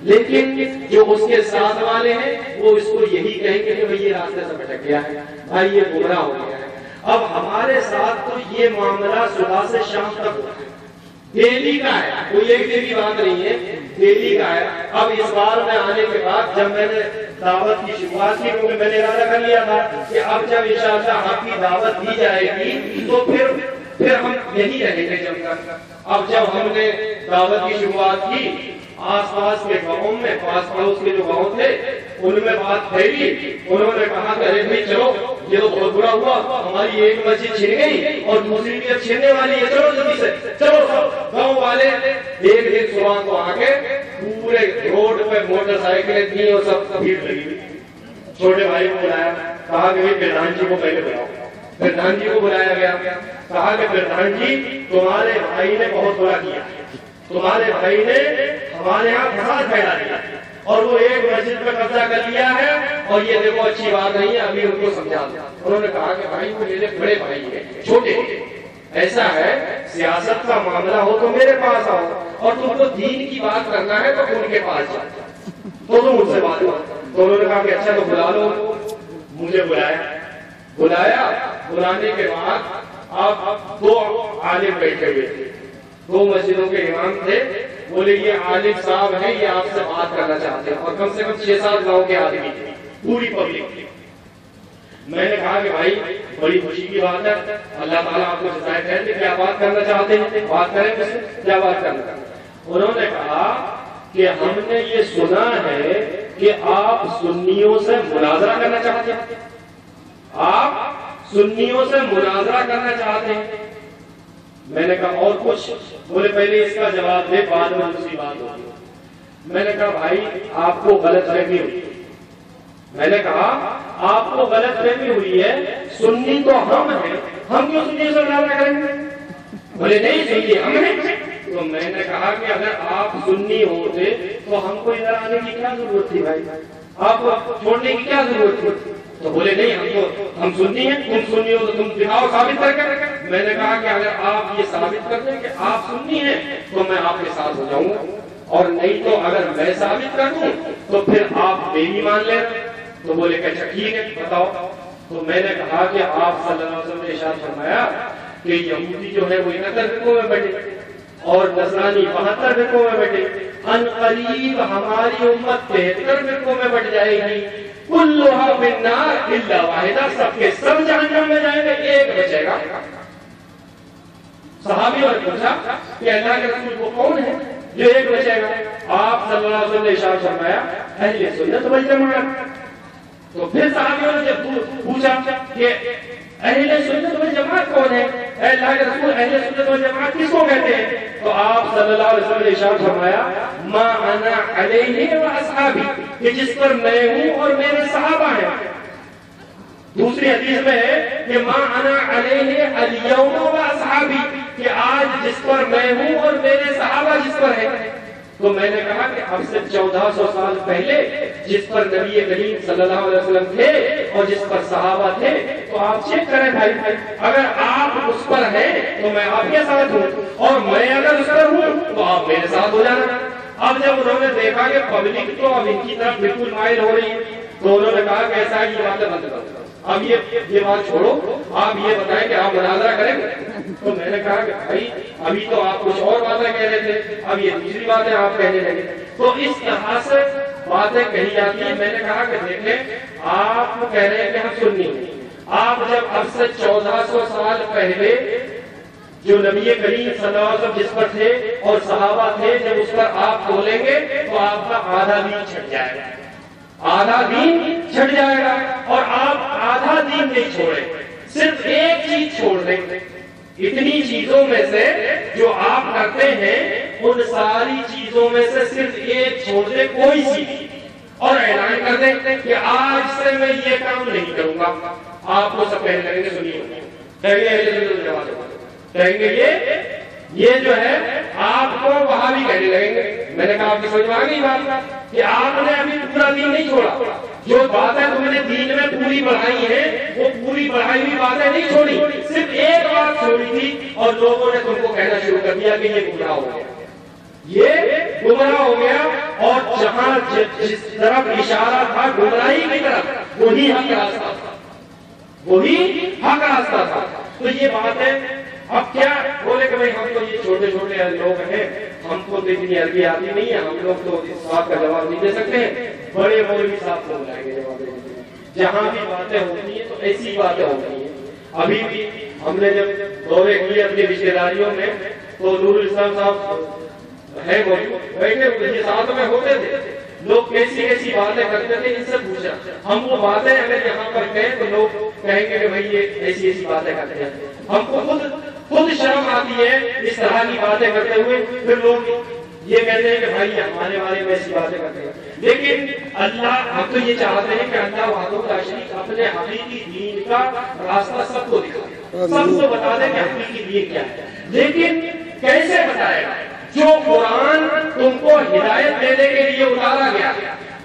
لیکن جو اس کے ساتھ والے ہیں وہ اس کو یہی کہیں گے کہ بھائی یہ راستے سے بھٹک گیا ہے، بھائی یہ گمراہ ہو گیا ہے. اب ہمارے ساتھ تو یہ معاملہ صبح سے شام تک ہوتا ہے، ڈیلی کا ہے، کوئی ایک دن کی بات نہیں ہے، ڈیلی کا ہے. اب اس بار میں آنے کے بعد جب میں نے دعوت کی شروعات کی کیونکہ میں نے ارادہ کر لیا تھا کہ اب جب انشاءاللہ آپ کی دعوت دی جائے گی تو پھر ہم یہی رہیں گے جب تک. اب جب ہم نے دعوت کی شروعات کی آس پاس کے گاؤں میں، پاس پڑوس کے جو گاؤں تھے ان میں بات پھیلی. انہوں نے کہا کہ ارے بھائی چلو یہ تو بہت برا ہوا، ہماری ایک مسجد چھن گئی اور دوسری بھی اب چھننے والی ہے، چلو جلدی سے چلو. سب گاؤں والے ایک دن صبح کو آ کے پورے روڈ پہ موٹر سائیکلیں تھیں اور سب بھیڑ لگی. چھوٹے بھائی کو بلایا، کہا کہ پردھان جی کو پہلے بلاؤ. پردھان جی کو بلایا گیا، کہا کہ پردھان جی تمہارے بھائی نے بہت برا کیا، تمہارے بھائی نے ہمارے یہاں فساد پھیلا دیا اور وہ ایک مسجد پہ قبضہ کر لیا ہے اور یہ دیکھو اچھی بات نہیں ہے، ابھی ان کو سمجھا دو. انہوں نے کہا کہ بھائی وہ میرے بڑے بھائی ہیں، چھوٹے ایسا ہے سیاست کا معاملہ ہو تو میرے پاس آؤ اور تم کو دین کی بات کرنا ہے تو ان کے پاس جاؤ تو تم ان سے بات کرو. تو انہوں نے کہا کہ اچھا تو بلا لو. مجھے بلایا. بلانے کے بعد اب دو عالم بیٹھے ہوئے تھے، دو مسجدوں کے امام تھے. بولے یہ عالم صاحب ہیں، یہ آپ سے بات کرنا چاہتے ہیں. اور کم سے کم 6-7 گاؤں کے آدمی تھے، پوری پبلک تھی. میں نے کہا کہ بھائی بڑی خوشی کی بات ہے، اللہ تعالیٰ آپ کو جزائے خیر دے کہ آپ بات کرنا چاہتے ہیں؟ بات کریں مجھ سے، کیا بات کرنا؟ انہوں نے کہا کہ ہم نے یہ سنا ہے کہ آپ سنیوں سے مناظرہ کرنا چاہتے ہیں، آپ سنیوں سے مناظرہ کرنا چاہتے ہیں۔ میں نے کہا اور کچھ؟ بولے پہلے اس کا جواب دے، بعد میں دوسری بات ہوگی۔ میں نے کہا بھائی آپ کو غلط فہمی ہوئی، میں نے کہا آپ کو غلط فہمی ہوئی ہے، سنی تو ہم ہیں، ہم کیوں سنیوں سے مناظرہ کریں گے؟ بولے نہیں سنی ہم ہیں۔ تو میں نے کہا کہ اگر آپ سنی ہوتے تو ہم کو ادھر آنے کی کیا ضرورت تھی بھائی، آپ کو چھوڑنے کی کیا ضرورت تھی؟ تو بولے نہیں ہم سنی ہیں، تم سنی ہو تو تم دکھاؤ ثابت کر کے۔ میں نے کہا کہ اگر آپ یہ ثابت کر دیں کہ آپ سنی ہیں تو میں آپ کے ساتھ ہو جاؤں گا، اور نہیں تو اگر میں ثابت کر دوں تو پھر آپ میری مان لیں۔ تو بولے کہ اچھا ٹھیک ہے بتاؤ۔ تو میں نے کہا کہ آپ صلی اللہ علیہ وسلم نے ارشاد فرمایا کہ یہودی جو ہے وہ 69 فرقوں میں بٹے اور نصرانی 72 فرقوں میں بٹے، ان قریب ہماری امت 73 فرقوں میں بٹ جائے گی، کلھا فی النار الا واحدہ، سب کے سب جہنم میں جائیں گے، ایک بچے گا۔ صحابیوں نے پوچھا کہ اللہ کے رسول وہ کون ہے جو ایک بچے گا؟ آپ صلی اللہ علیہ وسلم نے ارشاد فرمایا اہل سنت والجماعت۔ تو پھر صحابیوں نے جب پوچھا کہ اہل سنت والجماعت کون ہے، اے اللہ کے رسول اہل سنت والجماعت کس کو کہتے ہیں؟ تو آپ صلی اللہ علیہ وسلم نے ارشاد فرمایا ما انا علیہ واصحابی، کہ جس پر میں ہوں اور میرے صحابہ ہیں۔ دوسری حدیث میں ہے کہ ما انا علیہ الیوم واصحابی، کہ آج جس پر میں ہوں اور میرے صحابہ جس پر ہیں۔ تو میں نے کہا کہ اب سے 1400 سال پہلے جس پر نبی کریم صلی اللہ علیہ وسلم تھے اور جس پر صحابہ تھے، تو آپ چیک کریں بھائی، اگر آپ اس پر ہیں تو میں آپ کے ساتھ ہوں، اور میں اگر اس پر ہوں تو آپ میرے ساتھ ہو جانا۔ اب جب انہوں نے دیکھا کہ پبلک تو اب ان کی طرف بالکل مائل ہو رہی ہے، تو انہوں نے کہا کہ ایسا یہ باتیں بند کرو، اب یہ بات چھوڑو، آپ یہ بتائیں کہ آپ مناظرہ کریں گے۔ تو میں نے کہا کہ بھائی ابھی تو آپ کچھ اور باتیں کہہ رہے تھے، اب یہ دوسری باتیں آپ کہنے لگے۔ تو اس طرح سے باتیں کہی جاتی ہیں۔ میں نے کہا کہ دیکھیں آپ کہہ رہے ہیں کہ ہم سنی ہیں، آپ جب اب سے 1400 سال پہلے جو نبی کریم صلی اللہ علیہ وسلم جس پر تھے اور صحابہ تھے، جب اس پر آپ بولیں گے تو آپ کا آدھا دین چھٹ جائے گا، آدھا دین چھٹ جائے گا، اور آپ آدھا دین نہیں چھوڑیں، صرف ایک چیز چھوڑ دیں۔ اتنی چیزوں میں سے جو آپ کرتے ہیں ان ساری چیزوں میں سے صرف ایک چھوڑ دیں، کوئی سی، اور اعلان کر دیں کہ آج سے میں یہ کام نہیں کروں گا۔ آپ کو سب کہنے لگیں گے سنیے، کہیں گے یہ جو ہے آپ کو وہاں بھی کہنے لگیں گے۔ میں نے کہا آپ کی سمجھ میں آ گئی بات کہ آپ نے ابھی پورا دین نہیں چھوڑا، جو باتیں تم نے دین میں پوری بڑھائی ہیں وہ پوری بڑھائی ہوئی باتیں نہیں چھوڑی، صرف ایک بات چھوڑی تھی، اور لوگوں نے تم کو کہنا شروع کر دیا کہ یہ گمراہ ہو گیا، یہ گمراہ ہو گیا، اور جہاں جس طرف اشارہ تھا گمراہی کی طرف وہی حق راستہ تھا، وہی حق راستہ تھا۔ تو یہ بات ہے۔ اب کیا بولے کہ بھائی ہم تو یہ چھوٹے چھوٹے لوگ ہیں، ہم کو تو اتنی عربی آتی نہیں ہے، ہم لوگ تو اس بات کا جواب نہیں دے سکتے ہیں، بڑے مولوی صاحب کو بلائیں گے جواب دینے کے لیے۔ جہاں بھی باتیں ہوتی ہیں تو ایسی باتیں ہوتی ہیں۔ ابھی بھی ہم نے جب دورے کیے اپنی رشتے داریوں میں تو نور الاسلام صاحب ہے بیٹھے ہوئے ساتھ میں ہوتے تھے، لوگ کیسی کیسی باتیں کرتے تھے، ان سے پوچھا، ہم وہ باتیں اگر یہاں پر کہیں تو لوگ کہیں گے کہ بھائی یہ ایسی ایسی باتیں کرتے ہیں، ہم کو خود شرم آتی ہے اس طرح کی باتیں کرتے ہوئے، پھر لوگ یہ کہتے ہیں کہ بھائی ہمارے بارے میں ایسی باتیں کرتے ہیں۔ لیکن اللہ، ہم تو یہ چاہتے ہیں کہ اللہ وحدہ لا شریک اپنے حقیقی دین کا راستہ سب کو دکھائے، سب کو بتا دے کہ حقیقی دین کیا ہے، لیکن کیسے بتائے گا؟ جو قرآن تم کو ہدایت دینے کے لیے اتارا گیا،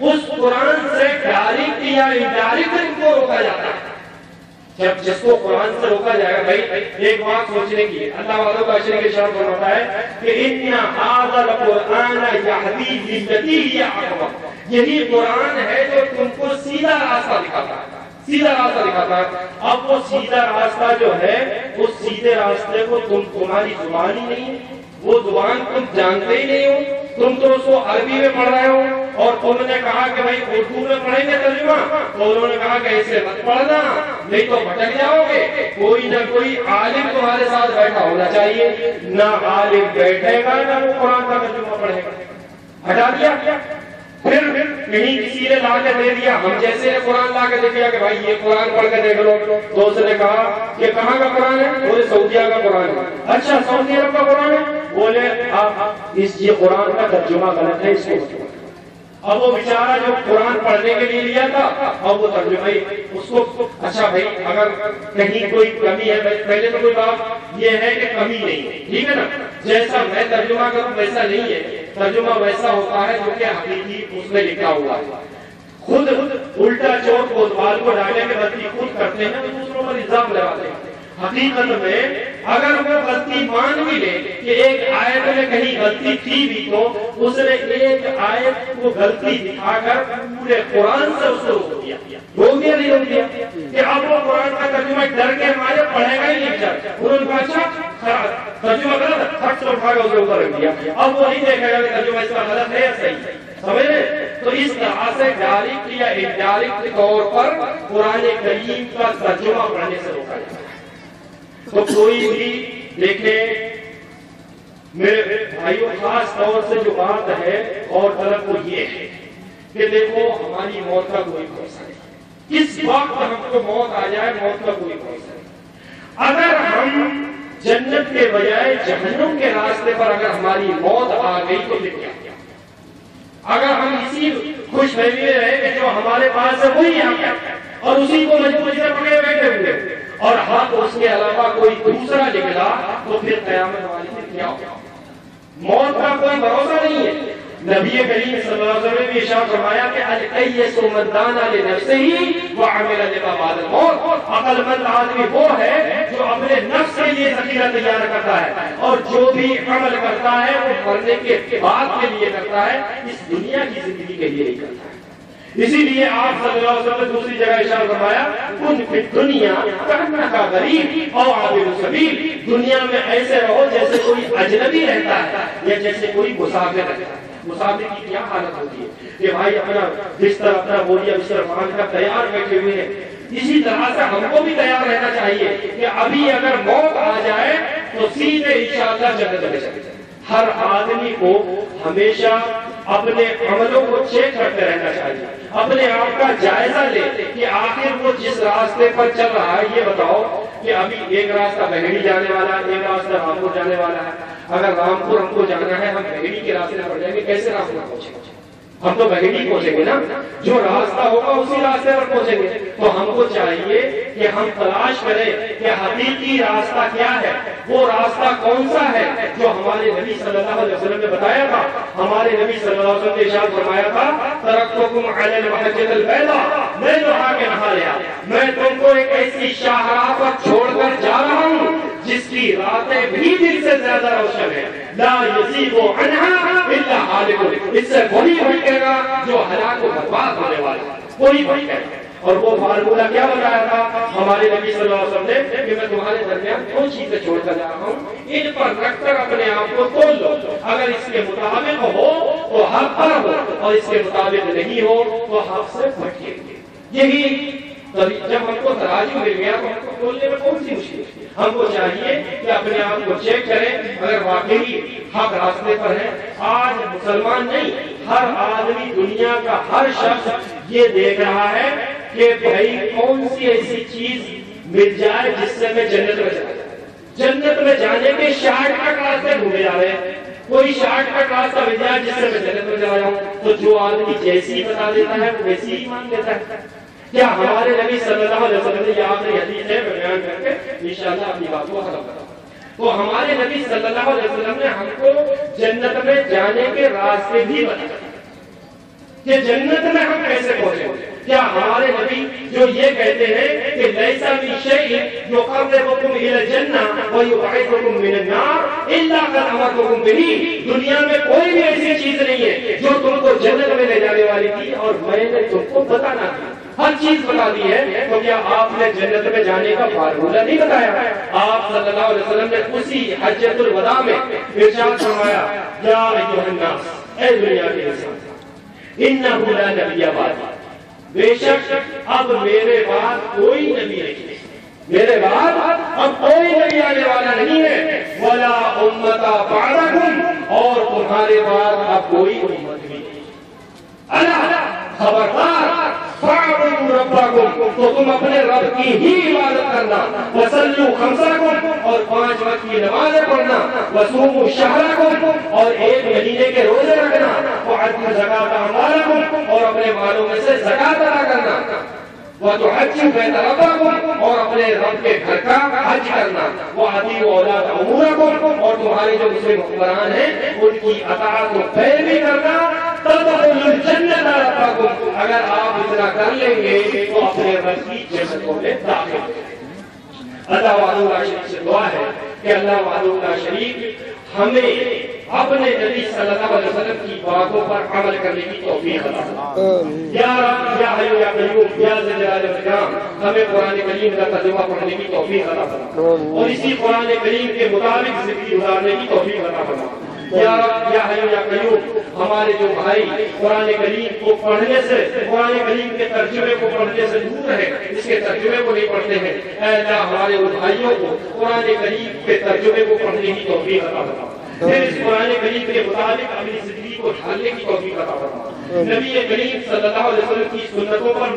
اس قرآن سے ڈائریکٹ یا انڈائریکٹ تم کو روکا جاتا ہے۔ جب جس کو قرآن سے روکا جائے گا، بھائی ایک بات سوچنے کی، اللہ والوں کا اشارہ ارشاد فرماتا ہے کہ ان ھذا القرآن یہدی للتی ہی اقوم، یہی قرآن ہے جو تم کو سیدھا راستہ دکھاتا ہے، سیدھا راستہ دکھاتا ہے۔ اب وہ سیدھا راستہ جو ہے، اس سیدھے راستے کو تمہاری زبان ہی نہیں، وہ زبان تم جانتے ہی نہیں ہو، تم تو اس کو عربی میں پڑھ رہے ہو، اور تم نے کہا کہ بھائی اردو میں پڑھیں گے ترجمہ، تو انہوں نے کہا کہ اسے مت پڑھنا نہیں تو بھٹک جاؤ گے، کوئی نہ کوئی عالم تمہارے ساتھ بیٹھا ہونا چاہیے، نہ عالم بیٹھے گا نہ وہ قرآن کا ترجمہ پڑھے گا، ہٹا دیا۔ پھر کہیں کسی نے لا کے دے دیا، ہم جیسے نے قرآن لا کے دے دیا کہ بھائی یہ قرآن پڑھ کے دیکھ لو، تو اس نے کہا کہ کہاں کا قرآن ہے؟ بولے سعودیہ کا قرآن ہے۔ اچھا سعودی عرب کا قرآن ہے؟ بولے آپ یہ قرآن کا ترجمہ غلط ہے، اس کو۔ اب وہ بیچارہ جو قرآن پڑھنے کے لیے لیا تھا، اب وہ ترجمہ اس کو، اچھا بھائی اگر کہیں کوئی کمی ہے، پہلے تو کوئی بات یہ ہے کہ کمی نہیں ہے، ٹھیک ہے نا، جیسا میں ترجمہ کروں ویسا نہیں ہے، ترجمہ ویسا ہوتا ہے جو کہ حقیقی اس میں لکھا ہوا ہے۔ خود الٹا چوٹ کو بال کو ڈالنے کے غلطی خود کرتے ہیں، دوسروں پر الزام لگاتے ہیں۔ حقیقت میں اگر وہ غلطی مان بھی لے کہ ایک آیت میں کہیں غلطی تھی بھی، تو اس نے ایک آیت کو غلطی دکھا کر پورے قرآن سے اس کو روک دیا نہیں روک دیا کہ اب وہ قرآن کا ترجمہ ڈر کے ہمارے پڑھے گا ہی نہیں چاہتا۔ انہوں نے کہا اچھا ترجمہ غلط، خط سے اٹھا کر اسے اوپر رکھ دیا، اب وہ نہیں دیکھے گا کہ ترجمہ اس کا غلط ہے یا صحیح، سمجھ رہے؟ تو اس طرح سے ڈائریکٹ یا انڈائریکٹ طور پر قرآن کریم کا ترجمہ پڑھنے سے روکا جاتا ہے۔ تو کوئی بھی دیکھیں میرے بھائیوں، خاص طور سے جو بات ہے اور طرف وہ یہ ہے کہ دیکھو ہماری موت کا کوئی بھروسہ نہیں، کس وقت ہم کو موت آ جائے موت کا کوئی بھروسہ نہیں۔ اگر ہم جنت کے بجائے جہنم کے راستے پر اگر ہماری موت آ گئی تو پھر کیا؟ اگر ہم اسی خوش فہمی میں رہے کہ جو ہمارے پاس ہے وہی ہے اور اسی کو مجبوری سے پکڑے بیٹھے ہوئے اور حق اس کے علاوہ کوئی دوسرا نکلا، تو پھر قیامت والی میں کیا ہوگا؟ موت کا کوئی بھروسہ نہیں ہے۔ نبی کریم صلی اللہ علیہ وسلم نے ارشاد فرمایا کہ القیس من دان لنفسه وعمل لما بعد الموت، عقل مند آدمی وہ ہے جو اپنے نفس کے لیے ذخیرہ تیار کرتا ہے اور جو بھی عمل کرتا ہے وہ مرنے کے بعد کے لیے کرتا ہے، اس دنیا کی زندگی کے لیے نہیں کرتا ہے۔ اسی لیے آپ صلی اللہ علیہ وسلم نے دوسری جگہ ارشاد فرمایا کن فی الدنیا کأنک غریب او عابر سبیل، دنیا میں ایسے رہو جیسے کوئی اجنبی رہتا ہے یا جیسے کوئی مسافر رہتا ہے۔ مسافر کی کیا حالت ہوتی ہے کہ بھائی اپنا بستر اپنا بوریا بستر باندھ کر تیار بیٹھے ہوئے ہیں، اسی طرح سے ہم کو بھی تیار رہنا چاہیے کہ ابھی اگر موت آ جائے تو سیدھے انشاءاللہ جنت میں چلے جائیں۔ ہر آدمی کو ہمیشہ اپنے عملوں کو چیک کرتے رہنا چاہیے، اپنے آپ کا جائزہ لے کہ آخر وہ جس راستے پر چل رہا ہے، یہ بتاؤ کہ ابھی ایک راستہ بہڑی جانے والا ہے، ایک راستہ رامپور جانے والا ہے۔ اگر رامپور ہم کو جانا ہے، ہم بہڑی کے راستے پر جائیں گے، کیسے راستے پر پہنچیں گے؟ ہم تو بہڑی پہنچیں گے نا، جو راستہ ہوگا اسی راستے پر پہنچیں گے۔ تو ہم کو چاہیے کہ ہم تلاش کریں کہ حقیقی راستہ کیا ہے، وہ راستہ کون سا ہے جو ہمارے نبی صلی اللہ علیہ وسلم نے بتایا تھا۔ ہمارے نبی صلی اللہ علیہ وسلم نے ارشاد فرمایا تھا ترکتکم علی المحجۃ البیضاء لیلھا کنہارھا، میں تم کو ایک ایسی شاہراہ پر چھوڑ کر جا رہا ہوں جس کی راتیں بھی دن سے زیادہ روشن ہے، لا یزیغ عنہا الا ہالک، اس سے وہی بھٹکے گا جو ہلاک و برباد ہونے والا ہے، وہی بھٹکے گا۔ اور وہ فارمولہ کیا بتایا تھا ہمارے نبی صلی اللہ علیہ وسلم نے کہ میں تمہارے درمیان دو چیزیں چھوڑ کر جا رہا ہوں، ان پر رکھ کر اپنے آپ کو تول لو، اگر اس کے مطابق ہو تو حق پر ہو اور اس کے مطابق نہیں ہو تو حق سے بھٹکے گے۔ یہی جب ہم کو ترازو مل گیا تو ہم کو تولنے میں کون سی مشکل ہے؟ ہم کو چاہیے کہ اپنے آپ کو چیک کریں اگر واقعی حق راستے پر ہے۔ آج مسلمان نہیں، ہر آدمی دنیا کا ہر شخص یہ دیکھ رہا ہے کہ بھائی کون سی ایسی چیز مل جائے جس سے میں جنت میں چلا جاؤں۔ جنت میں جانے کے شارٹ کٹ راستے ڈھونڈے جا رہے ہیں، کوئی شارٹ کٹ راستہ مل جائے جس سے میں جنت میں چلا جاؤں، تو جو آدمی جیسی بتا دیتا ہے وہ ویسی ہی مان لیتا ہے۔ کیا ہمارے نبی صلی اللہ علیہ وسلم نے یہ آخری حدیث ہے میں بیان کر کے انشاءاللہ اپنی بات کو ختم کرتا ہوں۔ تو ہمارے نبی صلی اللہ علیہ وسلم نے ہم کو جنت میں جانے کے راستے بھی بتائے کہ جنت میں ہم کیسے پہنچے۔ کیا ہمارے نبی جو یہ کہتے ہیں کہ لیس من شیء یقربکم الی الجنہ ویبعدکم من النار الا قد امرتکم بہ، دنیا میں کوئی بھی ایسی چیز نہیں ہے جو تم کو جنت میں لے جانے والی تھی اور میں نے تم کو بتانا تھا، ہر چیز بتا دی ہے۔ تو کیا آپ نے جنت میں جانے کا فارمولہ نہیں بتایا؟ آپ صلی اللہ علیہ وسلم نے اسی حجۃ الوداع میں ارشاد فرمایا یا ایھا الناس، اے دنیا کے انسان، انہ لا نبی بعدی، بے شک اب میرے بعد کوئی نبی نہیں ہے، میرے بعد اب کوئی نبی آنے والا نہیں ہے، ولا امت بعدکم، اور تمہارے بعد اب کوئی امت بھی نہیں۔ الا خبردار، فاعبدوا ربکم، تو تم اپنے رب کی ہی عبادت کرنا، وصلوا خمسکم، اور 5 وقت کی نمازیں پڑھنا، وصوموا شہرکم، اور 1 مہینے کے روزے رکھنا، وآتوا زکاۃ اموالکم، اور اپنے مالوں میں سے زکات ادا کرنا، وتحجوا بیت ربکم، اور اپنے رب کے گھر کا حج کرنا، وأطیعوا اولاۃ امورکم، اور تمہارے جو مسلم حکمران ہیں ان کی اطاعت و پیروی کرنا، تدخلوا الجنۃ ربکم، اگر آپ اتنا کر لیں گے تو اپنے رب کی جنتوں میں داخل ہوں گے۔ اللہ وحدہ لا شریک سے دعا ہے کہ اللہ وحدہ لا شریک ہمیں اپنے نبی صلی اللہ علیہ وسلم کی باتوں پر عمل کرنے کی توفیق عطا فرمائے۔ یا رب یا حی یا قیوم یا ذی الجلال والاکرام، ہمیں قرآن کریم کا ترجمہ پڑھنے کی توفیق عطا فرمائے اور اسی قرآن کریم کے مطابق زندگی گزارنے کی توفیق عطا فرمائے۔ یا رب یا حی یا قیوم، ہمارے جو بھائی قرآن کریم کو پڑھنے سے، قرآن کریم کے ترجمے کو پڑھنے سے دور ہے، اس کے ترجمے کو نہیں پڑھتے ہیں، اے اللہ ہمارے ان بھائیوں کو قرآن کریم کے ترجمے کو پڑھنے کی توفیق عطا فرما، پھر اس قرآن کریم کے مطابق اپنی زندگی کو ڈھالنے کی توفیق عطا فرما، نبی کریم صلی اللہ علیہ وسلم کی سنتوں پر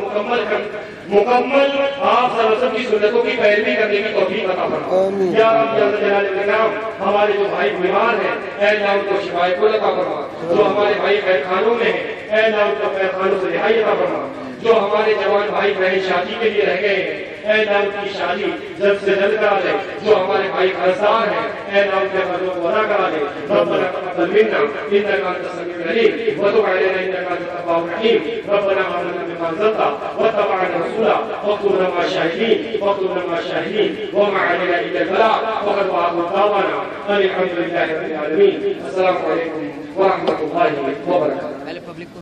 مکمل آپ صلی اللہ علیہ وسلم کی سنتوں کی پیروی کرنے کی توفیق عطا فرما۔ یا رب یا ذی الجلال والاکرام، ہمارے جو بھائی بیمار ہیں اے اللہ ان کو شفا کل عطا فرما، جو ہمارے بھائی قید خانوں میں ہیں اے اللہ ان کو قید خانوں سے رہائی عطا فرما، جو ہمارے جوان بھائی بہن شادی کے لیے رہ گئے ہیں اے اللہ ان کی شادی جلد سے جلد کرا دے، جو ہمارے بھائی قرضدار ہیں اے اللہ ان کے قرضوں کو ادا کرا دے، ربنا تقبل منا انک انت السمیع العلیم وتب علینا انک انت التواب الرحیم، ربنا هب لنا من لدنك واتبعنا الرسول واكتبنا مع الشاهدين وما علينا الا البلاغ وقد وعدنا دعوانا ان الحمد لله رب العالمين۔ السلام علیکم ورحمۃ اللہ وبرکاتہ۔